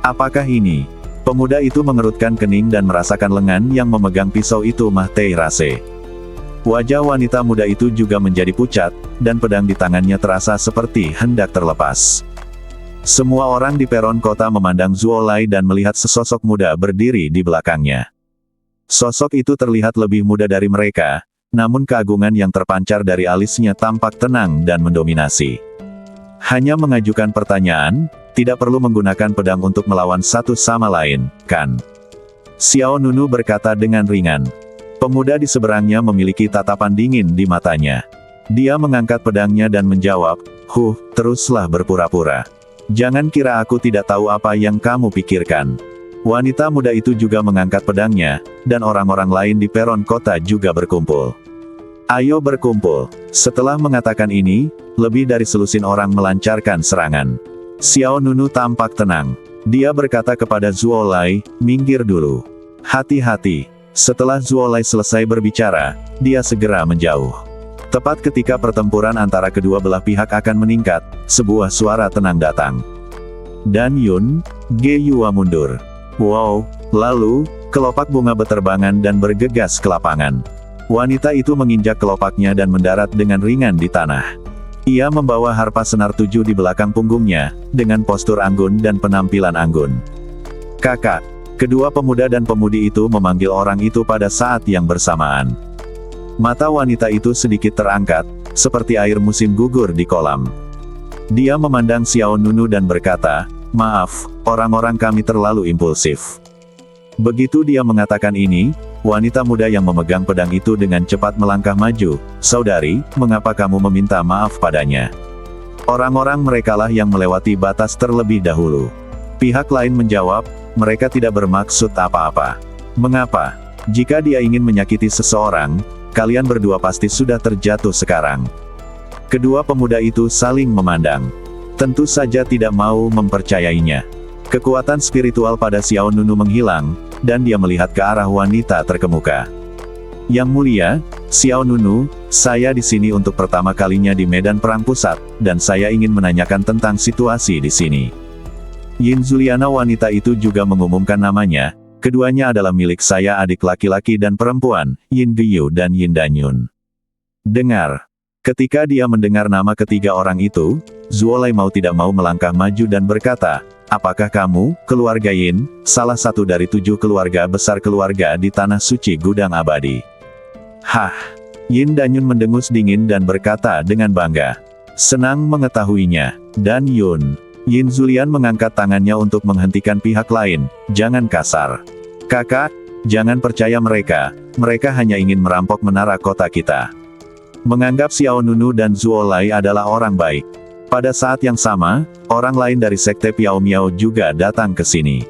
Apakah ini? Pemuda itu mengerutkan kening dan merasakan lengan yang memegang pisau itu mati rasa. Wajah wanita muda itu juga menjadi pucat, dan pedang di tangannya terasa seperti hendak terlepas. Semua orang di peron kota memandang Zuolai dan melihat sesosok muda berdiri di belakangnya. Sosok itu terlihat lebih muda dari mereka, namun keagungan yang terpancar dari alisnya tampak tenang dan mendominasi. Hanya mengajukan pertanyaan, tidak perlu menggunakan pedang untuk melawan satu sama lain, kan? Xiao Nunu berkata dengan ringan. Pemuda di seberangnya memiliki tatapan dingin di matanya. Dia mengangkat pedangnya dan menjawab, teruslah berpura-pura. Jangan kira aku tidak tahu apa yang kamu pikirkan. Wanita muda itu juga mengangkat pedangnya, dan orang-orang lain di peron kota juga berkumpul. Ayo berkumpul. Setelah mengatakan ini, lebih dari selusin orang melancarkan serangan. Xiao Nunu tampak tenang. Dia berkata kepada Zuolai, minggir dulu. Hati-hati. Setelah Zuolai selesai berbicara, dia segera menjauh. Tepat ketika pertempuran antara kedua belah pihak akan meningkat, sebuah suara tenang datang. Dan Yun, Ge Yua mundur. Wow, lalu, kelopak bunga beterbangan dan bergegas ke lapangan. Wanita itu menginjak kelopaknya dan mendarat dengan ringan di tanah. Ia membawa harpa senar 7 di belakang punggungnya, dengan postur anggun dan penampilan anggun. Kakak. Kedua pemuda dan pemudi itu memanggil orang itu pada saat yang bersamaan. Mata wanita itu sedikit terangkat, seperti air musim gugur di kolam. Dia memandang Xiao Nunu dan berkata, maaf, orang-orang kami terlalu impulsif. Begitu dia mengatakan ini, wanita muda yang memegang pedang itu dengan cepat melangkah maju. Saudari, mengapa kamu meminta maaf padanya? Orang-orang merekalah yang melewati batas terlebih dahulu. Pihak lain menjawab, mereka tidak bermaksud apa-apa. Mengapa? Jika dia ingin menyakiti seseorang, kalian berdua pasti sudah terjatuh sekarang. Kedua pemuda itu saling memandang. Tentu saja tidak mau mempercayainya. Kekuatan spiritual pada Xiao Nunu menghilang, dan dia melihat ke arah wanita terkemuka. Yang mulia, Xiao Nunu, saya di sini untuk pertama kalinya di medan perang pusat, dan saya ingin menanyakan tentang situasi di sini. Yin Zuliana wanita itu juga mengumumkan namanya, keduanya adalah milik saya adik laki-laki dan perempuan, Yin Geyu dan Yin Danyun. Dengar. Ketika dia mendengar nama ketiga orang itu, Zuolai mau tidak mau melangkah maju dan berkata, apakah kamu, keluarga Yin, salah satu dari 7 keluarga besar keluarga di Tanah Suci Gudang Abadi? Hah! Yin Danyun mendengus dingin dan berkata dengan bangga. Senang mengetahuinya. Dan Yin Zulian mengangkat tangannya untuk menghentikan pihak lain, jangan kasar. Kakak, jangan percaya mereka, mereka hanya ingin merampok menara kota kita. Menganggap Xiao Nunu dan Zuolai adalah orang baik. Pada saat yang sama, orang lain dari sekte Piao Miao juga datang ke sini.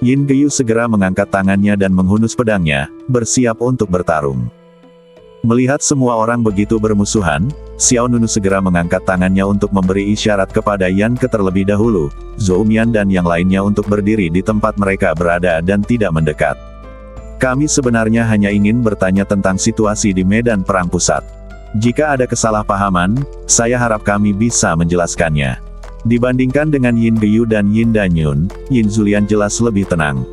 Yin Geyu segera mengangkat tangannya dan menghunus pedangnya, bersiap untuk bertarung. Melihat semua orang begitu bermusuhan, Xiao Nunu segera mengangkat tangannya untuk memberi isyarat kepada Yan Ke terlebih dahulu, Zhou Mian dan yang lainnya untuk berdiri di tempat mereka berada dan tidak mendekat. Kami sebenarnya hanya ingin bertanya tentang situasi di medan perang pusat. Jika ada kesalahpahaman, saya harap kami bisa menjelaskannya. Dibandingkan dengan Yin Geyu dan Yin Danyun, Yin Zulian jelas lebih tenang.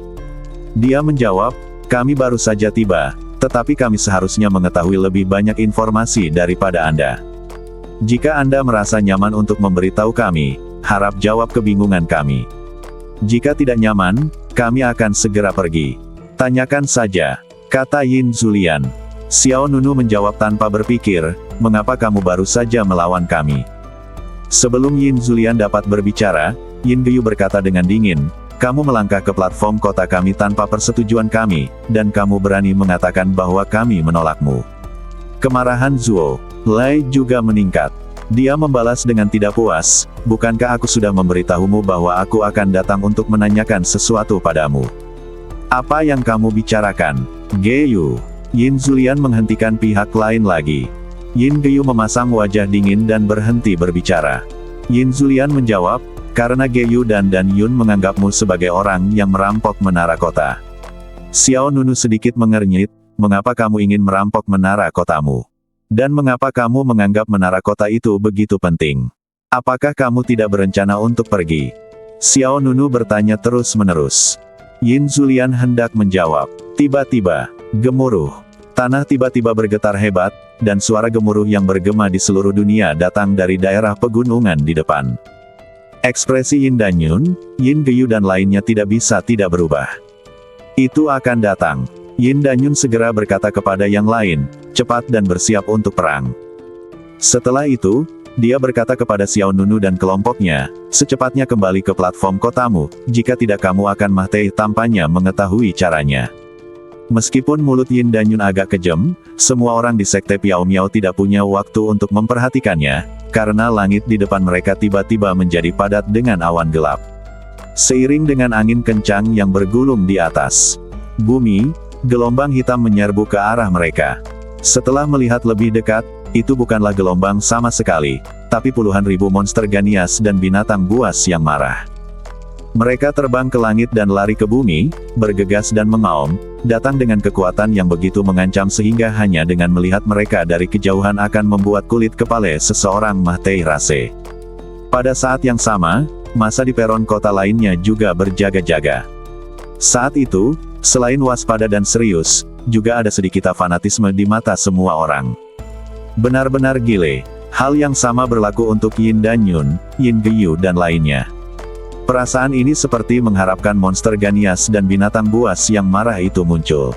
Dia menjawab, kami baru saja tiba, tetapi kami seharusnya mengetahui lebih banyak informasi daripada Anda. Jika Anda merasa nyaman untuk memberitahu kami, harap jawab kebingungan kami. Jika tidak nyaman, kami akan segera pergi. Tanyakan saja, kata Yin Zulian. Xiao Nunu menjawab tanpa berpikir, mengapa kamu baru saja melawan kami? Sebelum Yin Zulian dapat berbicara, Yin Geyu berkata dengan dingin, kamu melangkah ke platform kota kami tanpa persetujuan kami, dan kamu berani mengatakan bahwa kami menolakmu. Kemarahan Zuolai juga meningkat. Dia membalas dengan tidak puas, bukankah aku sudah memberitahumu bahwa aku akan datang untuk menanyakan sesuatu padamu? Apa yang kamu bicarakan, Geyu? Yin Zulian menghentikan pihak lain lagi. Yin Geyu memasang wajah dingin dan berhenti berbicara. Yin Zulian menjawab, karena Geyu dan Yun menganggapmu sebagai orang yang merampok menara kota. Xiao Nunu sedikit mengernyit, mengapa kamu ingin merampok menara kotamu? Dan mengapa kamu menganggap menara kota itu begitu penting? Apakah kamu tidak berencana untuk pergi? Xiao Nunu bertanya terus-menerus. Yin Zulian hendak menjawab. Tiba-tiba, gemuruh. Tanah tiba-tiba bergetar hebat, dan suara gemuruh yang bergema di seluruh dunia datang dari daerah pegunungan di depan. Ekspresi Yin Danyun, Yin Geyu dan lainnya tidak bisa tidak berubah. Itu akan datang. Yin Danyun segera berkata kepada yang lain, cepat dan bersiap untuk perang. Setelah itu, dia berkata kepada Xiao Nunu dan kelompoknya, secepatnya kembali ke platform kotamu, jika tidak kamu akan mati tanpanya mengetahui caranya. Meskipun mulut Yin Danyun agak kejam, semua orang di sekte Piao Miao tidak punya waktu untuk memperhatikannya, karena langit di depan mereka tiba-tiba menjadi padat dengan awan gelap. Seiring dengan angin kencang yang bergulung di atas bumi, gelombang hitam menyerbu ke arah mereka. Setelah melihat lebih dekat, itu bukanlah gelombang sama sekali, tapi puluhan ribu monster ganias dan binatang buas yang marah. Mereka terbang ke langit dan lari ke bumi, bergegas dan mengaum, datang dengan kekuatan yang begitu mengancam sehingga hanya dengan melihat mereka dari kejauhan akan membuat kulit kepala seseorang mati rasa. Pada saat yang sama, massa di peron kota lainnya juga berjaga-jaga. Saat itu, selain waspada dan serius, juga ada sedikit fanatisme di mata semua orang. Benar-benar gile. Hal yang sama berlaku untuk Yin Danyun, Yin Geyu dan lainnya. Perasaan ini seperti mengharapkan monster ganias dan binatang buas yang marah itu muncul.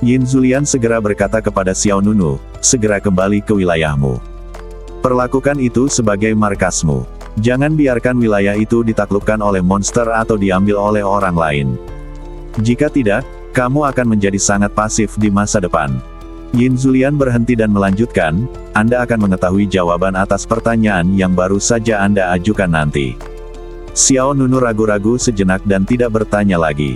Yin Zulian segera berkata kepada Xiao Nunu, segera kembali ke wilayahmu. Perlakukan itu sebagai markasmu. Jangan biarkan wilayah itu ditaklukkan oleh monster atau diambil oleh orang lain. Jika tidak, kamu akan menjadi sangat pasif di masa depan. Yin Zulian berhenti dan melanjutkan, Anda akan mengetahui jawaban atas pertanyaan yang baru saja Anda ajukan nanti. Xiao Nunu ragu-ragu sejenak dan tidak bertanya lagi.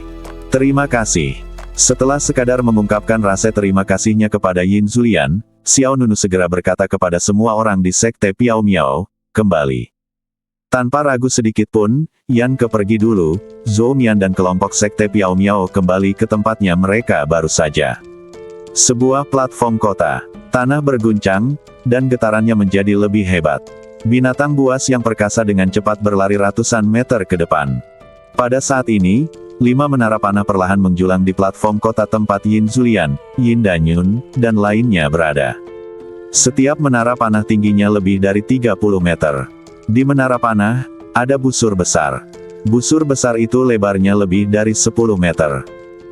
Terima kasih. Setelah sekadar mengungkapkan rasa terima kasihnya kepada Yin Zulian, Xiao Nunu segera berkata kepada semua orang di sekte Piao Miao, kembali. Tanpa ragu sedikit pun, Yan Ke pergi dulu, Zhou Mian dan kelompok sekte Piao Miao kembali ke tempatnya mereka baru saja. Sebuah platform kota. Tanah berguncang, dan getarannya menjadi lebih hebat. Binatang buas yang perkasa dengan cepat berlari ratusan meter ke depan. Pada saat ini, 5 menara panah perlahan menjulang di platform kota tempat Yin Zulian, Yin Danyun, dan lainnya berada. Setiap menara panah tingginya lebih dari 30 meter. Di menara panah, ada busur besar. Busur besar itu lebarnya lebih dari 10 meter.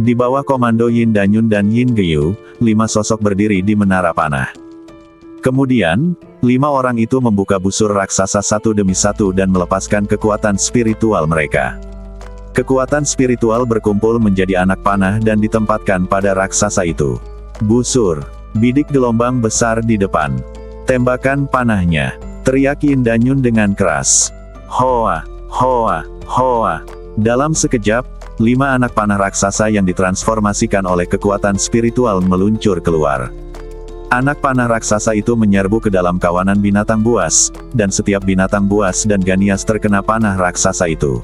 Di bawah komando Yin Danyun dan Yin Geyu, 5 sosok berdiri di menara panah. Kemudian, 5 orang itu membuka busur raksasa satu demi satu dan melepaskan kekuatan spiritual mereka. Kekuatan spiritual berkumpul menjadi anak panah dan ditempatkan pada raksasa itu. Busur, bidik gelombang besar di depan. Tembakan panahnya, teriak Yin Danyun dengan keras. Hoa, hoa, hoa. Dalam sekejap, 5 anak panah raksasa yang ditransformasikan oleh kekuatan spiritual meluncur keluar. Anak panah raksasa itu menyerbu ke dalam kawanan binatang buas, dan setiap binatang buas dan ganias terkena panah raksasa itu.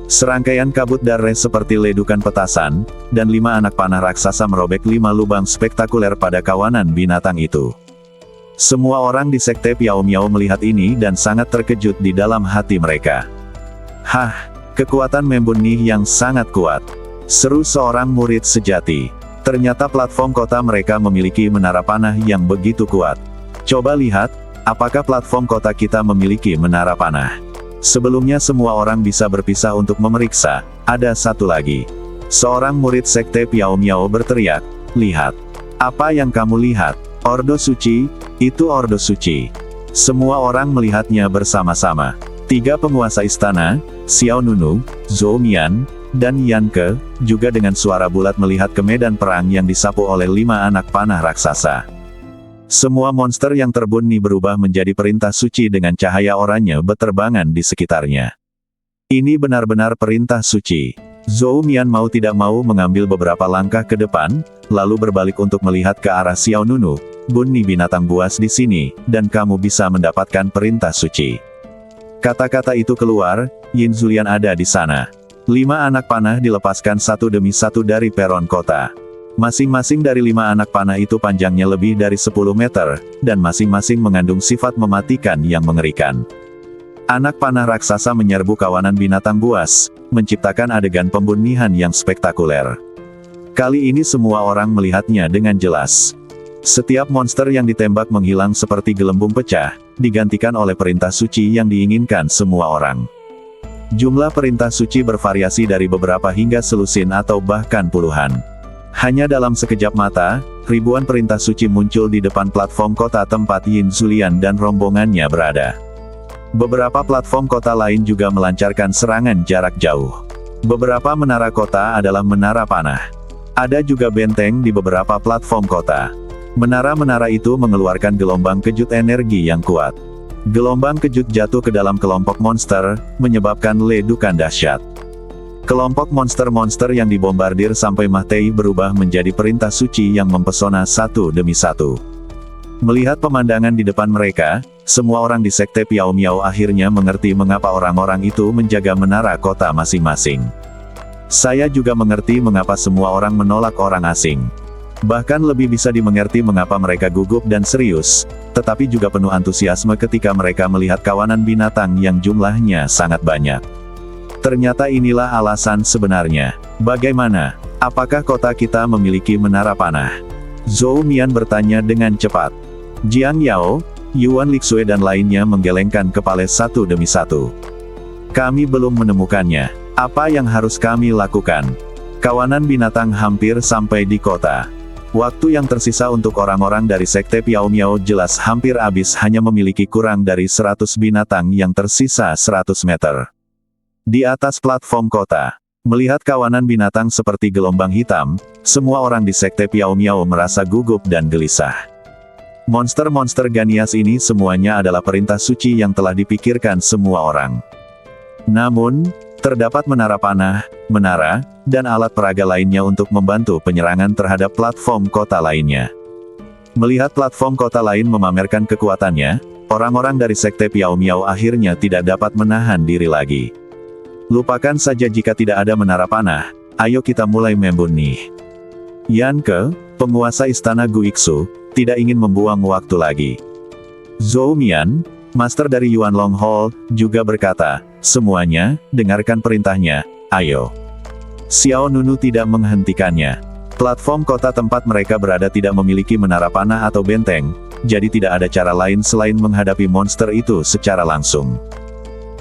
Serangkaian kabut darah seperti ledukan petasan, dan 5 anak panah raksasa merobek 5 lubang spektakuler pada kawanan binatang itu. Semua orang di sekte Piao Miao melihat ini dan sangat terkejut di dalam hati mereka. Hah! Kekuatan Membun Nih yang sangat kuat. Seru seorang murid sejati. Ternyata platform kota mereka memiliki menara panah yang begitu kuat. Coba lihat, apakah platform kota kita memiliki menara panah? Sebelumnya semua orang bisa berpisah untuk memeriksa. Ada satu lagi. Seorang murid sekte Piao Miao berteriak, "Lihat! Apa yang kamu lihat? Ordo Suci, itu Ordo Suci." Semua orang melihatnya bersama-sama. 3 penguasa istana, Xiao Nunu, Zhou Mian, dan Yan Ke, juga dengan suara bulat melihat ke medan perang yang disapu oleh 5 anak panah raksasa. Semua monster yang terbun Nih berubah menjadi perintah suci dengan cahaya oranye berterbangan di sekitarnya. Ini benar-benar perintah suci. Zhou Mian mau tidak mau mengambil beberapa langkah ke depan, lalu berbalik untuk melihat ke arah Xiao Nunu. "Bun Nih binatang buas di sini, dan kamu bisa mendapatkan perintah suci." Kata-kata itu keluar, Yin Zulian ada di sana. 5 anak panah dilepaskan satu demi satu dari peron kota. Masing-masing dari 5 anak panah itu panjangnya lebih dari 10 meter, dan masing-masing mengandung sifat mematikan yang mengerikan. Anak panah raksasa menyerbu kawanan binatang buas, menciptakan adegan pembunuhan yang spektakuler. Kali ini semua orang melihatnya dengan jelas. Setiap monster yang ditembak menghilang seperti gelembung pecah, digantikan oleh perintah suci yang diinginkan semua orang. Jumlah perintah suci bervariasi dari beberapa hingga selusin atau bahkan puluhan. Hanya dalam sekejap mata, ribuan perintah suci muncul di depan platform kota tempat Yin Zulian dan rombongannya berada. Beberapa platform kota lain juga melancarkan serangan jarak jauh. Beberapa menara kota adalah menara panah. Ada juga benteng di beberapa platform kota. Menara-menara itu mengeluarkan gelombang kejut energi yang kuat. Gelombang kejut jatuh ke dalam kelompok monster, menyebabkan ledukan dahsyat. Kelompok monster-monster yang dibombardir sampai mati berubah menjadi perintah suci yang mempesona satu demi satu. Melihat pemandangan di depan mereka, semua orang di sekte Piao Miao akhirnya mengerti mengapa orang-orang itu menjaga menara kota masing-masing. Saya juga mengerti mengapa semua orang menolak orang asing. Bahkan lebih bisa dimengerti mengapa mereka gugup dan serius, tetapi juga penuh antusiasme ketika mereka melihat kawanan binatang yang jumlahnya sangat banyak. Ternyata inilah alasan sebenarnya. Bagaimana? Apakah kota kita memiliki menara panah? Zhou Mian bertanya dengan cepat. Jiang Yao, Yuan Lixue dan lainnya menggelengkan kepala satu demi satu. Kami belum menemukannya. Apa yang harus kami lakukan? Kawanan binatang hampir sampai di kota. Waktu yang tersisa untuk orang-orang dari sekte Piao Miao jelas hampir habis, hanya memiliki kurang dari 100 binatang yang tersisa 100 meter. Di atas platform kota, melihat kawanan binatang seperti gelombang hitam, semua orang di sekte Piao Miao merasa gugup dan gelisah. Monster-monster ganias ini semuanya adalah perintah suci yang telah dipikirkan semua orang. Namun, terdapat menara panah, menara, dan alat peraga lainnya untuk membantu penyerangan terhadap platform kota lainnya. Melihat platform kota lain memamerkan kekuatannya, orang-orang dari sekte Piao Miao akhirnya tidak dapat menahan diri lagi. Lupakan saja jika tidak ada menara panah, ayo kita mulai Membun Nih. Yan Ke, penguasa istana Guiksu, tidak ingin membuang waktu lagi. Zhou Mian, master dari Yuan Long Hall, juga berkata, semuanya, dengarkan perintahnya, ayo. Xiao Nunu tidak menghentikannya. Platform kota tempat mereka berada tidak memiliki menara panah atau benteng, jadi tidak ada cara lain selain menghadapi monster itu secara langsung.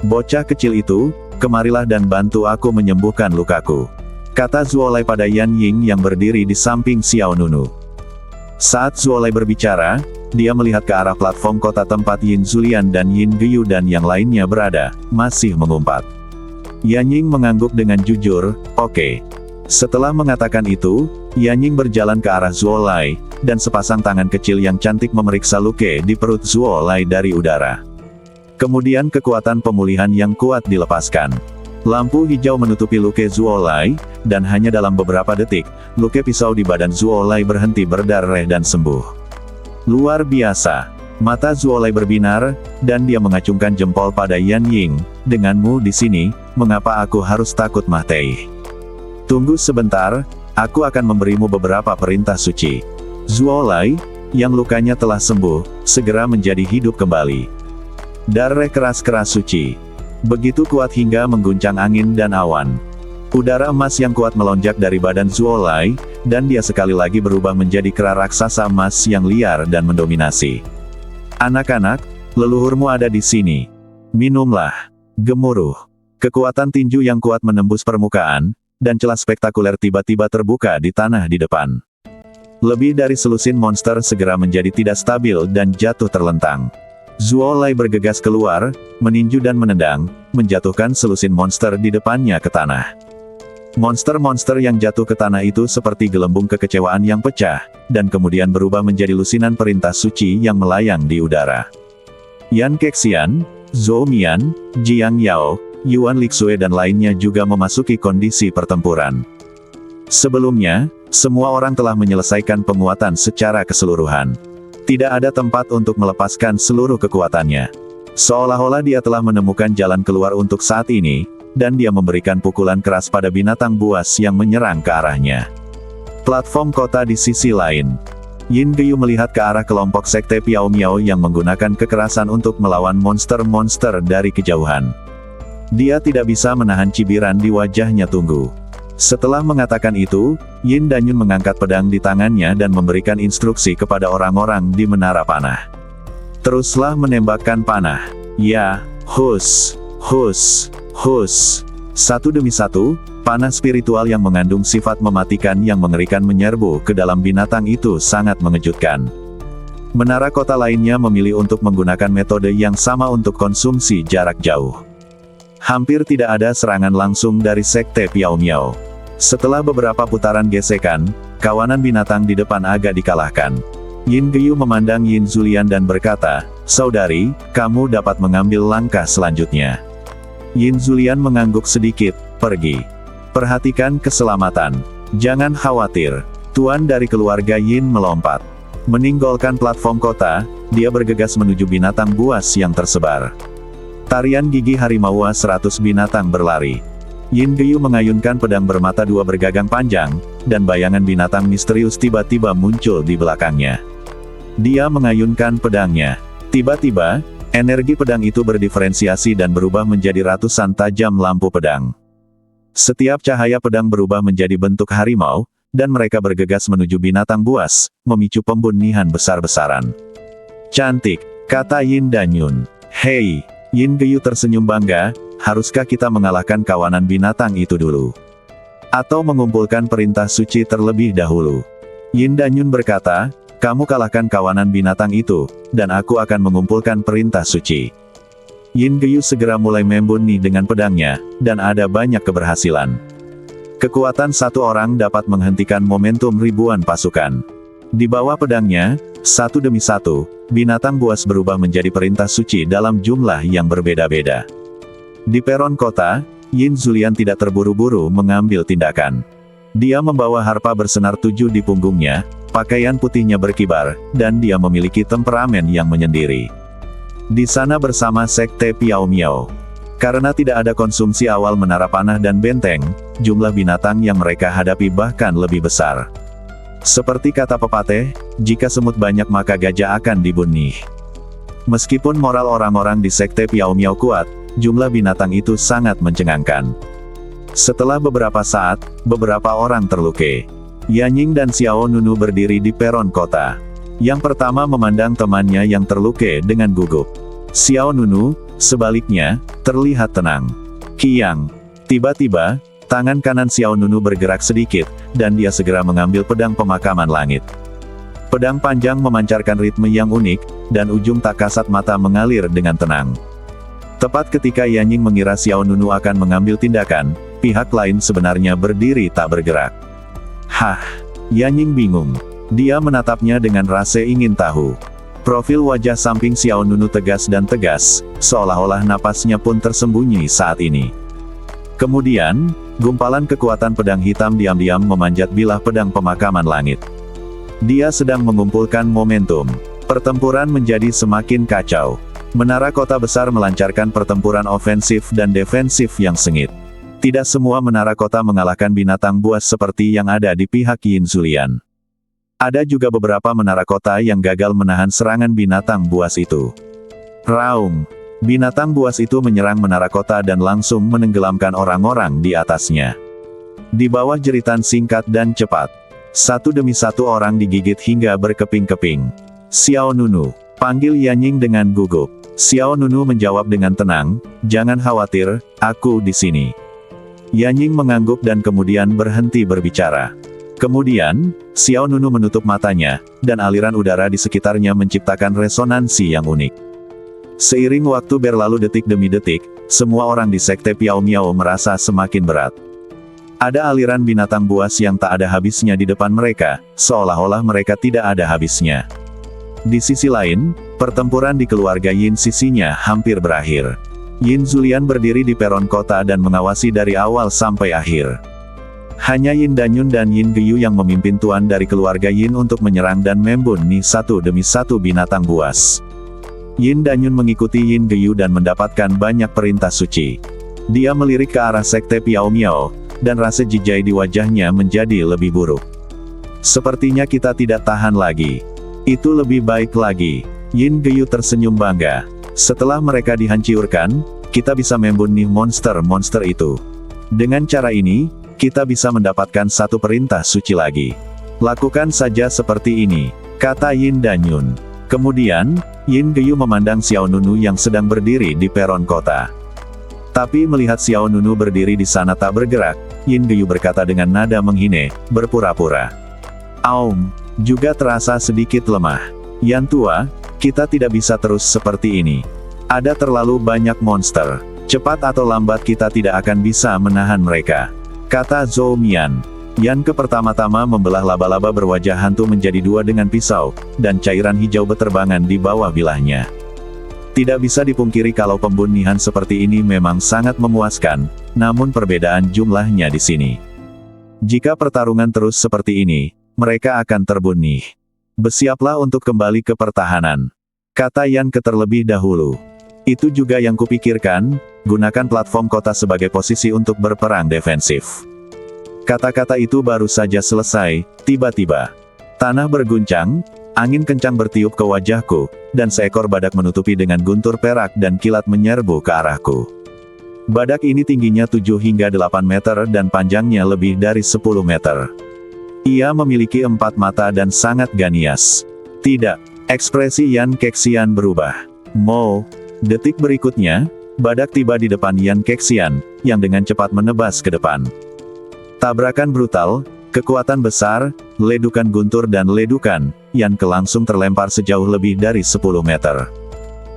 Bocah kecil itu, kemarilah dan bantu aku menyembuhkan lukaku, kata Zuolai pada Yan Ying yang berdiri di samping Xiao Nunu. Saat Zuolai berbicara, dia melihat ke arah platform kota tempat Yin Zulian dan Yin Geyu dan yang lainnya berada, masih mengumpat. Yan Ying mengangguk dengan jujur, oke. Setelah mengatakan itu, Yan Ying berjalan ke arah Zuolai, dan sepasang tangan kecil yang cantik memeriksa luka di perut Zuolai dari udara. Kemudian kekuatan pemulihan yang kuat dilepaskan. Lampu hijau menutupi luka Zuolai, dan hanya dalam beberapa detik, luka pisau di badan Zuolai berhenti berdarah dan sembuh. Luar biasa. Mata Zuolai berbinar, dan dia mengacungkan jempol pada Yan Ying, denganmu di sini, mengapa aku harus takut mati? Tunggu sebentar, aku akan memberimu beberapa perintah suci. Zuolai, yang lukanya telah sembuh, segera menjadi hidup kembali. Darah keras-keras suci. Begitu kuat hingga mengguncang angin dan awan. Udara emas yang kuat melonjak dari badan Zuolai, dan dia sekali lagi berubah menjadi kera raksasa emas yang liar dan mendominasi. Anak-anak, leluhurmu ada di sini. Minumlah. Gemuruh. Kekuatan tinju yang kuat menembus permukaan, dan celah spektakuler tiba-tiba terbuka di tanah di depan. Lebih dari selusin monster segera menjadi tidak stabil dan jatuh terlentang. Zuolai bergegas keluar, meninju dan menendang, menjatuhkan selusin monster di depannya ke tanah. Monster-monster yang jatuh ke tanah itu seperti gelembung kekecewaan yang pecah, dan kemudian berubah menjadi lusinan perintah suci yang melayang di udara. Yan Kexian, Zhou Mian, Jiang Yao, Yuan Lixue dan lainnya juga memasuki kondisi pertempuran. Sebelumnya, semua orang telah menyelesaikan penguatan secara keseluruhan. Tidak ada tempat untuk melepaskan seluruh kekuatannya. Seolah-olah dia telah menemukan jalan keluar untuk saat ini, dan dia memberikan pukulan keras pada binatang buas yang menyerang ke arahnya. Platform kota di sisi lain. Yin Geyu melihat ke arah kelompok sekte Piao Miao yang menggunakan kekerasan untuk melawan monster-monster dari kejauhan. Dia tidak bisa menahan cibiran di wajahnya. Tunggu. Setelah mengatakan itu, Yin Danyun mengangkat pedang di tangannya dan memberikan instruksi kepada orang-orang di menara panah. Teruslah menembakkan panah. Ya, hus, hus, hus. Satu demi satu, panah spiritual yang mengandung sifat mematikan yang mengerikan menyerbu ke dalam binatang itu sangat mengejutkan. Menara kota lainnya memilih untuk menggunakan metode yang sama untuk konsumsi jarak jauh. Hampir tidak ada serangan langsung dari sekte Piao Miao. Setelah beberapa putaran gesekan, kawanan binatang di depan agak dikalahkan. Yin Geyu memandang Yin Zulian dan berkata, saudari, kamu dapat mengambil langkah selanjutnya. Yin Zulian mengangguk sedikit, pergi. Perhatikan keselamatan. Jangan khawatir. Tuan dari keluarga Yin melompat. Meninggalkan platform kota, dia bergegas menuju binatang buas yang tersebar. Tarian gigi harimau 100 binatang berlari. Yin Geyu mengayunkan pedang bermata dua bergagang panjang, dan bayangan binatang misterius tiba-tiba muncul di belakangnya. Dia mengayunkan pedangnya. Tiba-tiba, energi pedang itu berdiferensiasi dan berubah menjadi ratusan tajam lampu pedang. Setiap cahaya pedang berubah menjadi bentuk harimau, dan mereka bergegas menuju binatang buas, memicu pembunihan besar-besaran. Cantik, kata Yin Danyun. Hei! Yin Geyu tersenyum bangga, haruskah kita mengalahkan kawanan binatang itu dulu? Atau mengumpulkan perintah suci terlebih dahulu? Yin Danyun berkata, kamu kalahkan kawanan binatang itu, dan aku akan mengumpulkan perintah suci. Yin Geyu segera mulai membunyi dengan pedangnya, dan ada banyak keberhasilan. Kekuatan satu orang dapat menghentikan momentum ribuan pasukan. Di bawah pedangnya, satu demi satu, binatang buas berubah menjadi perintah suci dalam jumlah yang berbeda-beda. Di peron kota, Yin Zulian tidak terburu-buru mengambil tindakan. Dia membawa harpa bersenar 7 di punggungnya, pakaian putihnya berkibar, dan dia memiliki temperamen yang menyendiri. Di sana bersama sekte Piao Miao. Karena tidak ada konsumsi awal menara panah dan benteng, jumlah binatang yang mereka hadapi bahkan lebih besar. Seperti kata pepatah, jika semut banyak maka gajah akan dibunuh. Meskipun moral orang-orang di sekte Piao Miao kuat, jumlah binatang itu sangat mencengangkan. Setelah beberapa saat, beberapa orang terluka. Yanying dan Xiao Nunu berdiri di peron kota. Yang pertama memandang temannya yang terluka dengan gugup. Xiao Nunu, sebaliknya, terlihat tenang. Qiyang. Tiba-tiba, tangan kanan Xiao Nunu bergerak sedikit, dan dia segera mengambil pedang pemakaman langit. Pedang panjang memancarkan ritme yang unik, dan ujung tak kasat mata mengalir dengan tenang. Tepat ketika Yanying mengira Xiao Nunu akan mengambil tindakan, pihak lain sebenarnya berdiri tak bergerak. Hah! Yanying bingung. Dia menatapnya dengan rasa ingin tahu. Profil wajah samping Xiao Nunu tegas dan tegas, seolah-olah napasnya pun tersembunyi saat ini. Kemudian, gumpalan kekuatan pedang hitam diam-diam memanjat bilah pedang pemakaman langit. Dia sedang mengumpulkan momentum. Pertempuran menjadi semakin kacau. Menara kota besar melancarkan pertempuran ofensif dan defensif yang sengit. Tidak semua menara kota mengalahkan binatang buas seperti yang ada di pihak Yin Zulian. Ada juga beberapa menara kota yang gagal menahan serangan binatang buas itu. Raung! Binatang buas itu menyerang menara kota dan langsung menenggelamkan orang-orang di atasnya. Di bawah jeritan singkat dan cepat, satu demi satu orang digigit hingga berkeping-keping. Xiao Nunu, panggil Yanying dengan gugup. Xiao Nunu menjawab dengan tenang, jangan khawatir, aku di sini. Yanying mengangguk dan kemudian berhenti berbicara. Kemudian, Xiao Nunu menutup matanya, dan aliran udara di sekitarnya menciptakan resonansi yang unik. Seiring waktu berlalu detik demi detik, semua orang di sekte Piao Miao merasa semakin berat. Ada aliran binatang buas yang tak ada habisnya di depan mereka, seolah-olah mereka tidak ada habisnya. Di sisi lain, pertempuran di keluarga Yin sisinya hampir berakhir. Yin Zulian berdiri di peron kota dan mengawasi dari awal sampai akhir. Hanya Yin Danyun dan Yin Geyu yang memimpin tuan dari keluarga Yin untuk menyerang dan membunuh satu demi satu binatang buas. Yin Danyun mengikuti Yin Geyu dan mendapatkan banyak perintah suci. Dia melirik ke arah sekte Piao Miao, dan rasa jijai di wajahnya menjadi lebih buruk. Sepertinya kita tidak tahan lagi. Itu lebih baik lagi. Yin Geyu tersenyum bangga. Setelah mereka dihancurkan, kita bisa membunuh monster-monster itu. Dengan cara ini, kita bisa mendapatkan satu perintah suci lagi. Lakukan saja seperti ini, kata Yin Danyun. Kemudian, Yin Geyu memandang Xiao Nunu yang sedang berdiri di peron kota. Tapi melihat Xiao Nunu berdiri di sana tak bergerak, Yin Geyu berkata dengan nada menghina, berpura-pura. Aum, juga terasa sedikit lemah. Yan tua, kita tidak bisa terus seperti ini. Ada terlalu banyak monster. Cepat atau lambat kita tidak akan bisa menahan mereka, kata Zhou Mian. Yan ke pertama-tama membelah laba-laba berwajah hantu menjadi dua dengan pisau, dan cairan hijau beterbangan di bawah bilahnya. Tidak bisa dipungkiri kalau pembunuhan seperti ini memang sangat memuaskan, namun perbedaan jumlahnya di sini. Jika pertarungan terus seperti ini, mereka akan terbunuh. Bersiaplah untuk kembali ke pertahanan, kata Yan ke terlebih dahulu. Itu juga yang kupikirkan, gunakan platform kota sebagai posisi untuk berperang defensif. Kata-kata itu baru saja selesai, tiba-tiba tanah berguncang, angin kencang bertiup ke wajahku, dan seekor badak menutupi dengan guntur perak dan kilat menyerbu ke arahku. Badak ini tingginya 7 hingga 8 meter dan panjangnya lebih dari 10 meter. Ia memiliki 4 mata dan sangat ganias. Tidak, ekspresi Yan Kexian berubah. Mo, detik berikutnya, badak tiba di depan Yan Kexian, yang dengan cepat menebas ke depan. Tabrakan brutal, kekuatan besar, ledukan guntur dan ledukan, Yan Ke langsung terlempar sejauh lebih dari 10 meter.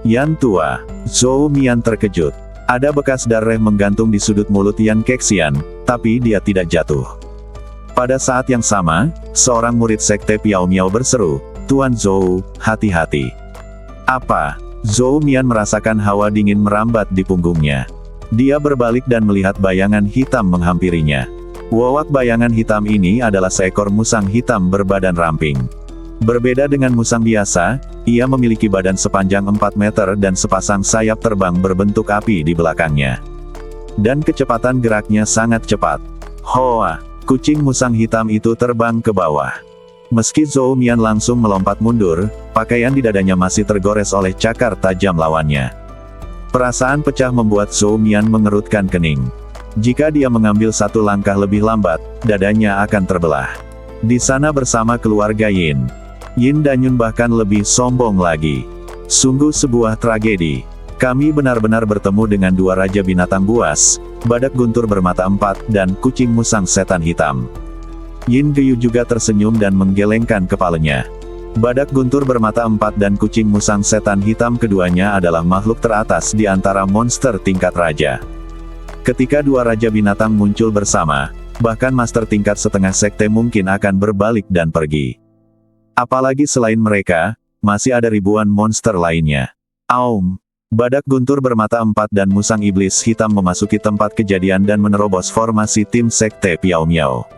Yan tua, Zhou Mian terkejut. Ada bekas darah menggantung di sudut mulut Yan Kexian, tapi dia tidak jatuh. Pada saat yang sama, seorang murid sekte Piao Miao berseru, Tuan Zhou, hati-hati. Apa? Zhou Mian merasakan hawa dingin merambat di punggungnya. Dia berbalik dan melihat bayangan hitam menghampirinya. Wawak bayangan hitam ini adalah seekor musang hitam berbadan ramping. Berbeda dengan musang biasa, ia memiliki badan sepanjang 4 meter dan sepasang sayap terbang berbentuk api di belakangnya. Dan kecepatan geraknya sangat cepat. Hoa! Kucing musang hitam itu terbang ke bawah. Meski Zhou Mian langsung melompat mundur, pakaian di dadanya masih tergores oleh cakar tajam lawannya. Perasaan pecah membuat Zhou Mian mengerutkan kening. Jika dia mengambil satu langkah lebih lambat, dadanya akan terbelah. Di sana bersama keluarga Yin. Yin Danyun bahkan lebih sombong lagi. Sungguh sebuah tragedi. Kami benar-benar bertemu dengan dua raja binatang buas, badak guntur bermata empat dan kucing musang setan hitam. Yin Geyu juga tersenyum dan menggelengkan kepalanya. Badak guntur bermata empat dan kucing musang setan hitam keduanya adalah makhluk teratas di antara monster tingkat raja. Ketika dua raja binatang muncul bersama, bahkan master tingkat setengah sekte mungkin akan berbalik dan pergi. Apalagi selain mereka, masih ada ribuan monster lainnya. Aum! Badak guntur bermata empat dan musang iblis hitam memasuki tempat kejadian dan menerobos formasi tim sekte Piao Miao.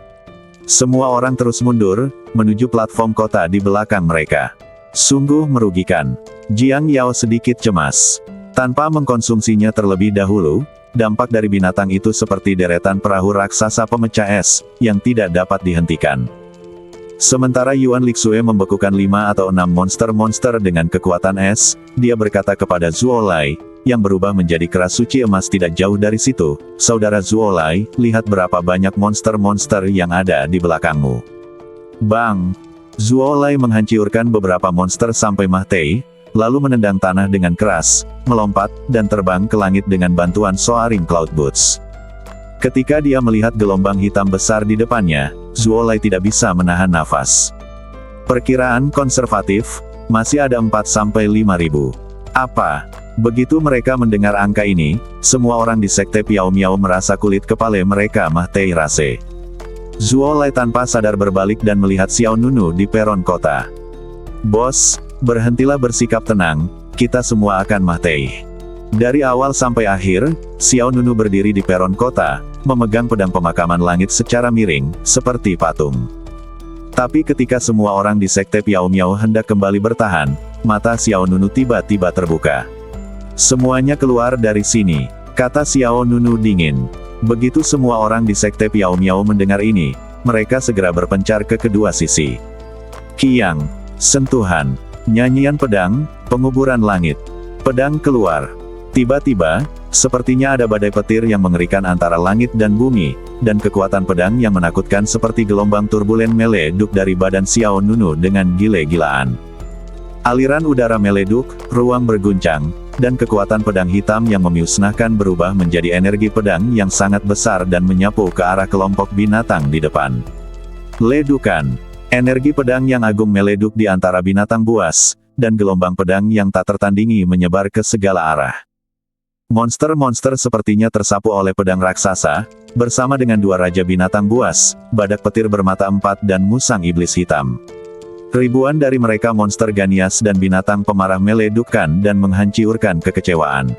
Semua orang terus mundur, menuju platform kota di belakang mereka. Sungguh merugikan. Jiang Yao sedikit cemas. Tanpa mengkonsumsinya terlebih dahulu, dampak dari binatang itu seperti deretan perahu raksasa pemecah es, yang tidak dapat dihentikan. Sementara Yuan Lixue membekukan 5 atau 6 monster-monster dengan kekuatan es, dia berkata kepada Zuolai, yang berubah menjadi keras suci emas tidak jauh dari situ, "Saudara Zuolai, lihat berapa banyak monster-monster yang ada di belakangmu." Bang! Zuolai menghancurkan beberapa monster sampai mati, lalu menendang tanah dengan keras, melompat, dan terbang ke langit dengan bantuan Soaring Cloud Boots. Ketika dia melihat gelombang hitam besar di depannya, Zuolai tidak bisa menahan nafas. Perkiraan konservatif, masih ada 4-5 ribu. Apa? Begitu mereka mendengar angka ini, semua orang di sekte Piao Miao merasa kulit kepala mereka mati rase. Zuolai tanpa sadar berbalik dan melihat Xiao Nunu di peron kota. "Bos, berhentilah bersikap tenang, kita semua akan mati." Dari awal sampai akhir, Xiao Nunu berdiri di peron kota, memegang pedang pemakaman langit secara miring, seperti patung. Tapi ketika semua orang di sekte Piao Miao hendak kembali bertahan, mata Xiao Nunu tiba-tiba terbuka. "Semuanya keluar dari sini," kata Xiao Nunu dingin. Begitu semua orang di sekte Piao Miao mendengar ini, mereka segera berpencar ke kedua sisi. Kiang, sentuhan, nyanyian pedang, penguburan langit. Pedang keluar. Tiba-tiba, sepertinya ada badai petir yang mengerikan antara langit dan bumi, dan kekuatan pedang yang menakutkan seperti gelombang turbulen meleduk dari badan Xiao Nunu dengan gile-gilaan. Aliran udara meleduk, ruang berguncang, dan kekuatan pedang hitam yang memusnahkan berubah menjadi energi pedang yang sangat besar dan menyapu ke arah kelompok binatang di depan. Ledukan. Energi pedang yang agung meleduk di antara binatang buas, dan gelombang pedang yang tak tertandingi menyebar ke segala arah. Monster-monster sepertinya tersapu oleh pedang raksasa, bersama dengan dua raja binatang buas, badak petir bermata empat dan musang iblis hitam. Ribuan dari mereka monster ganias dan binatang pemarah meledukkan dan menghancurkan kekecewaan.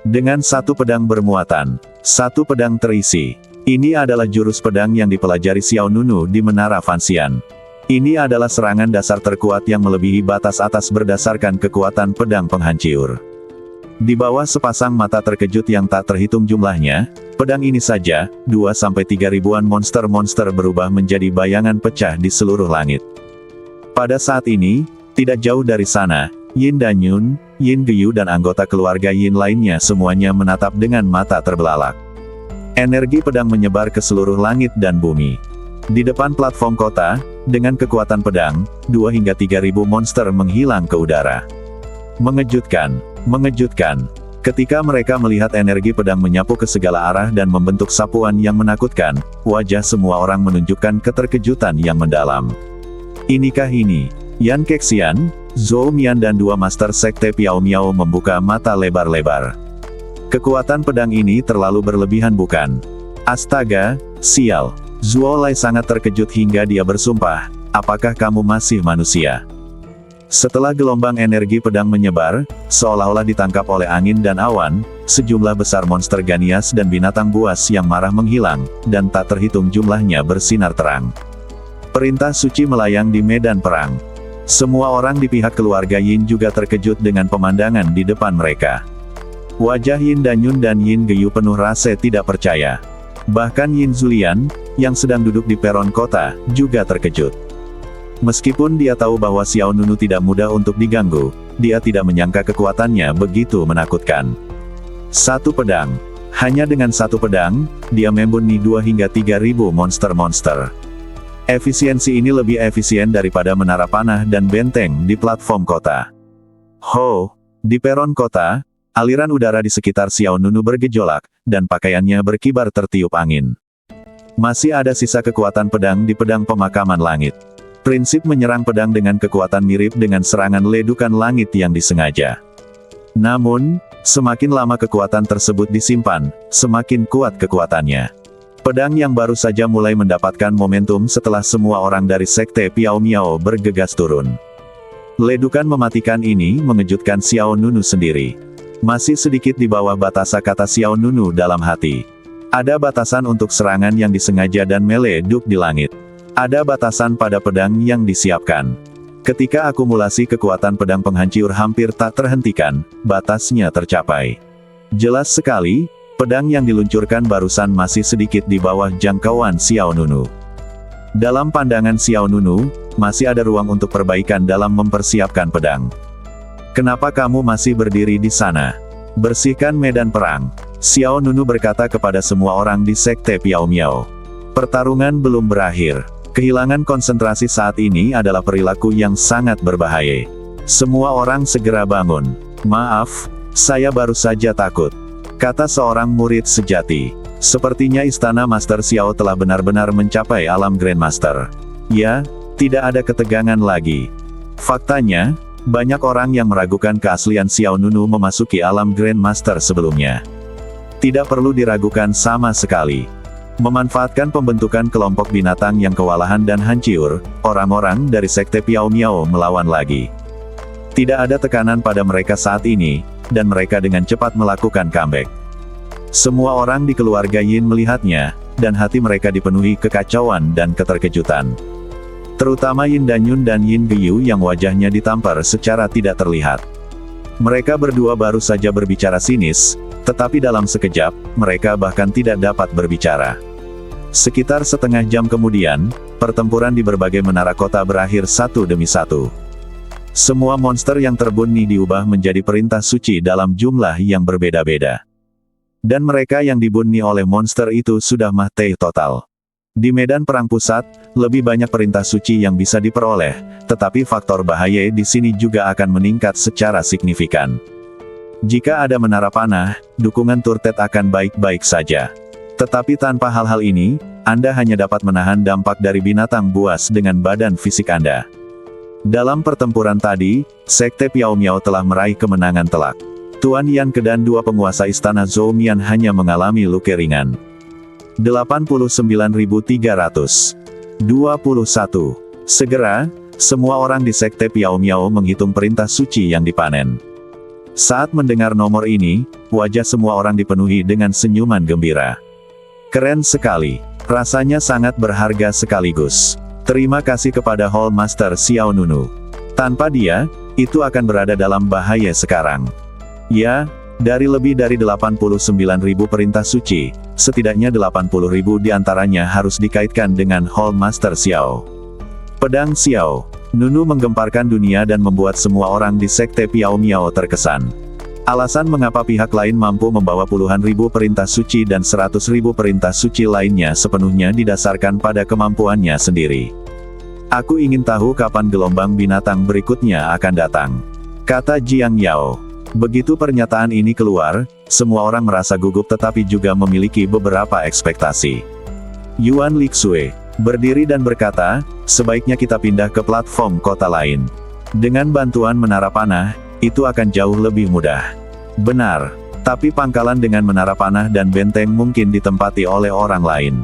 Dengan satu pedang bermuatan, satu pedang terisi. Ini adalah jurus pedang yang dipelajari Xiao Nunu di Menara Fanxian. Ini adalah serangan dasar terkuat yang melebihi batas atas berdasarkan kekuatan pedang penghancur. Di bawah sepasang mata terkejut yang tak terhitung jumlahnya, pedang ini saja, 2-3 ribuan monster-monster berubah menjadi bayangan pecah di seluruh langit. Pada saat ini, tidak jauh dari sana, Yin Danyun, Yin Geyu dan anggota keluarga Yin lainnya semuanya menatap dengan mata terbelalak. Energi pedang menyebar ke seluruh langit dan bumi. Di depan platform kota, dengan kekuatan pedang, 2-3 ribu monster menghilang ke udara. Mengejutkan, mengejutkan. Ketika mereka melihat energi pedang menyapu ke segala arah dan membentuk sapuan yang menakutkan, wajah semua orang menunjukkan keterkejutan yang mendalam. Inikah ini? Yan Kexian, Zhou Mian dan dua master sekte Piao Miao membuka mata lebar-lebar. Kekuatan pedang ini terlalu berlebihan bukan? Astaga, sial. Zuolai sangat terkejut hingga dia bersumpah, apakah kamu masih manusia? Setelah gelombang energi pedang menyebar, seolah-olah ditangkap oleh angin dan awan, sejumlah besar monster ganias dan binatang buas yang marah menghilang, dan tak terhitung jumlahnya bersinar terang. Perintah suci melayang di medan perang. Semua orang di pihak keluarga Yin juga terkejut dengan pemandangan di depan mereka. Wajah Yin Danyun dan Yin Geyu penuh rasa tidak percaya. Bahkan Yin Zulian, yang sedang duduk di peron kota, juga terkejut. Meskipun dia tahu bahwa Xiao Nunu tidak mudah untuk diganggu, dia tidak menyangka kekuatannya begitu menakutkan. Satu pedang. Hanya dengan satu pedang, dia membunuh 2 hingga 3.000 monster-monster. Efisiensi ini lebih efisien daripada menara panah dan benteng di platform kota. Ho! Di peron kota, aliran udara di sekitar Xiao Nunu bergejolak, dan pakaiannya berkibar tertiup angin. Masih ada sisa kekuatan pedang di pedang pemakaman langit. Prinsip menyerang pedang dengan kekuatan mirip dengan serangan ledukan langit yang disengaja. Namun, semakin lama kekuatan tersebut disimpan, semakin kuat kekuatannya. Pedang yang baru saja mulai mendapatkan momentum setelah semua orang dari sekte Piao Miao bergegas turun. Ledukan mematikan ini mengejutkan Xiao Nunu sendiri. Masih sedikit di bawah batasan, kata Xiao Nunu dalam hati. Ada batasan untuk serangan yang disengaja dan meleduk di langit. Ada batasan pada pedang yang disiapkan. Ketika akumulasi kekuatan pedang penghancur hampir tak terhentikan, batasnya tercapai. Jelas sekali, pedang yang diluncurkan barusan masih sedikit di bawah jangkauan Xiao Nunu. Dalam pandangan Xiao Nunu, masih ada ruang untuk perbaikan dalam mempersiapkan pedang. Kenapa kamu masih berdiri di sana? Bersihkan medan perang. Xiao Nunu berkata kepada semua orang di sekte Piao Miao. Pertarungan belum berakhir. Kehilangan konsentrasi saat ini adalah perilaku yang sangat berbahaya. Semua orang segera bangun. Maaf, saya baru saja takut, kata seorang murid sejati. Sepertinya istana Master Xiao telah benar-benar mencapai alam Grandmaster. Ya, tidak ada ketegangan lagi. Faktanya, banyak orang yang meragukan keaslian Xiao Nunu memasuki alam Grandmaster sebelumnya. Tidak perlu diragukan sama sekali. Memanfaatkan pembentukan kelompok binatang yang kewalahan dan hancur, orang-orang dari sekte Piao Miao melawan lagi. Tidak ada tekanan pada mereka saat ini, dan mereka dengan cepat melakukan comeback. Semua orang di keluarga Yin melihatnya, dan hati mereka dipenuhi kekacauan dan keterkejutan. Terutama Yin Danyun dan Yin Geyu yang wajahnya ditampar secara tidak terlihat. Mereka berdua baru saja berbicara sinis, tetapi dalam sekejap, mereka bahkan tidak dapat berbicara. Sekitar setengah jam kemudian, pertempuran di berbagai menara kota berakhir satu demi satu. Semua monster yang terbunuh diubah menjadi perintah suci dalam jumlah yang berbeda-beda. Dan mereka yang dibunuh oleh monster itu sudah mati total. Di medan perang pusat, lebih banyak perintah suci yang bisa diperoleh, tetapi faktor bahaya di sini juga akan meningkat secara signifikan. Jika ada menara panah, dukungan turret akan baik-baik saja. Tetapi tanpa hal-hal ini, Anda hanya dapat menahan dampak dari binatang buas dengan badan fisik Anda. Dalam pertempuran tadi, sekte Piao Miao telah meraih kemenangan telak. Tuan Yan Ke dan dua penguasa istana Zhou Mian hanya mengalami luka ringan. 89.321. Segera, semua orang di sekte Piao Miao menghitung perintah suci yang dipanen. Saat mendengar nomor ini, wajah semua orang dipenuhi dengan senyuman gembira. Keren sekali. Rasanya sangat berharga sekaligus. Terima kasih kepada Hall Master Xiao Nunu. Tanpa dia, itu akan berada dalam bahaya sekarang. Ya, dari lebih dari 89.000 perintah suci, setidaknya 80.000 diantaranya harus dikaitkan dengan Hall Master Xiao. Pedang Xiao Nunu menggemparkan dunia dan membuat semua orang di sekte Piao Miao terkesan. Alasan mengapa pihak lain mampu membawa puluhan ribu perintah suci dan 100.000 perintah suci lainnya sepenuhnya didasarkan pada kemampuannya sendiri. Aku ingin tahu kapan gelombang binatang berikutnya akan datang, kata Jiang Yao. Begitu pernyataan ini keluar, semua orang merasa gugup tetapi juga memiliki beberapa ekspektasi. Yuan Lixue berdiri dan berkata, sebaiknya kita pindah ke platform kota lain. Dengan bantuan menara panah, itu akan jauh lebih mudah. Benar, tapi pangkalan dengan menara panah dan benteng mungkin ditempati oleh orang lain.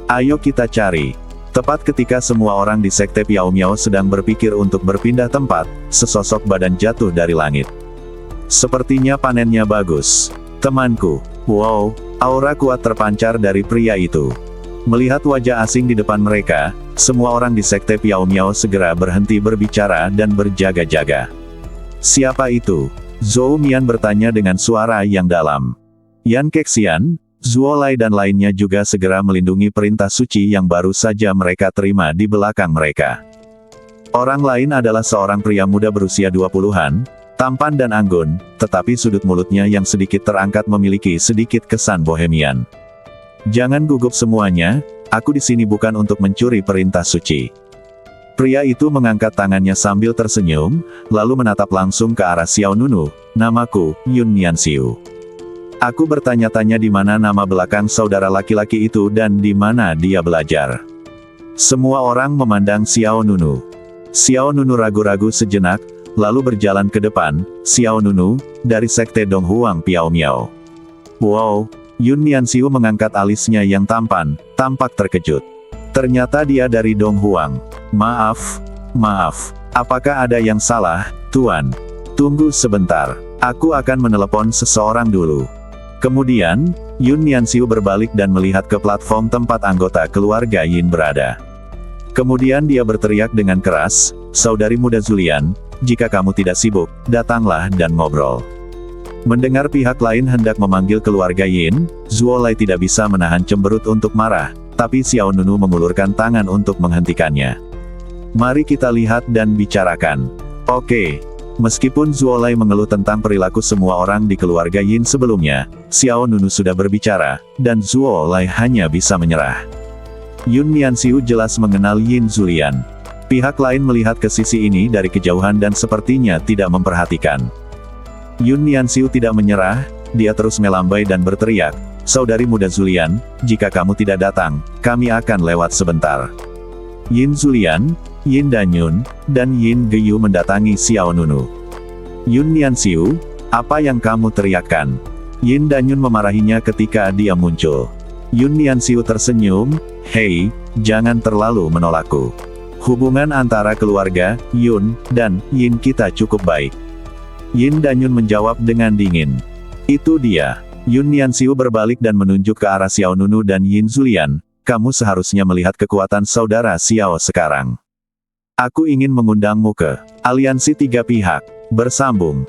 Ayo kita cari. Tepat ketika semua orang di sekte Piao Miao sedang berpikir untuk berpindah tempat, sesosok badan jatuh dari langit. Sepertinya panennya bagus. Temanku. Wow, aura kuat terpancar dari pria itu. Melihat wajah asing di depan mereka, semua orang di sekte Piao Miao segera berhenti berbicara dan berjaga-jaga. Siapa itu? Zhou Mian bertanya dengan suara yang dalam. Yan Kexian, Zuo Lai dan lainnya juga segera melindungi perintah suci yang baru saja mereka terima di belakang mereka. Orang lain adalah seorang pria muda berusia 20-an, tampan dan anggun, tetapi sudut mulutnya yang sedikit terangkat memiliki sedikit kesan bohemian. Jangan gugup semuanya, aku di sini bukan untuk mencuri perintah suci. Pria itu mengangkat tangannya sambil tersenyum, lalu menatap langsung ke arah Xiao Nunu. Namaku, Yun Nianxiu. Aku bertanya-tanya di mana nama belakang saudara laki-laki itu dan di mana dia belajar. Semua orang memandang Xiao Nunu. Xiao Nunu ragu-ragu sejenak, lalu berjalan ke depan. Xiao Nunu, dari sekte Donghuang Piao Miao. Wow, Yun Nianxiu mengangkat alisnya yang tampan, tampak terkejut. Ternyata dia dari Donghuang. Maaf, apakah ada yang salah, Tuan? Tunggu sebentar, aku akan menelepon seseorang dulu. Kemudian, Yun Nianxiu berbalik dan melihat ke platform tempat anggota keluarga Yin berada. Kemudian dia berteriak dengan keras, "Saudari muda Zulian, jika kamu tidak sibuk, datanglah dan ngobrol." Mendengar pihak lain hendak memanggil keluarga Yin, Zuolai tidak bisa menahan cemberut untuk marah, tapi Xiao Nunu mengulurkan tangan untuk menghentikannya. Mari kita lihat dan bicarakan. Oke. Meskipun Zuolai mengeluh tentang perilaku semua orang di keluarga Yin sebelumnya, Xiao Nunu sudah berbicara, dan Zuolai hanya bisa menyerah. Yun Nianxiu jelas mengenal Yin Zulian. Pihak lain melihat ke sisi ini dari kejauhan dan sepertinya tidak memperhatikan. Yun Nianxiu tidak menyerah, dia terus melambai dan berteriak, "Saudari muda Zulian, jika kamu tidak datang, kami akan lewat sebentar." Yin Zulian, Yin Danyun, dan Yin Geyu mendatangi Xiao Nunu. Yun Nianxiu, apa yang kamu teriakkan? Yin Danyun memarahinya ketika dia muncul. Yun Nianxiu tersenyum, "Hei, jangan terlalu menolakku. Hubungan antara keluarga, Yun, dan Yin kita cukup baik." Yin Danyun menjawab dengan dingin. "Itu dia." Yun Nianxiu berbalik dan menunjuk ke arah Xiao Nunu dan Yin Zulian, "Kamu seharusnya melihat kekuatan saudara Xiao sekarang. Aku ingin mengundangmu ke aliansi tiga pihak." Bersambung.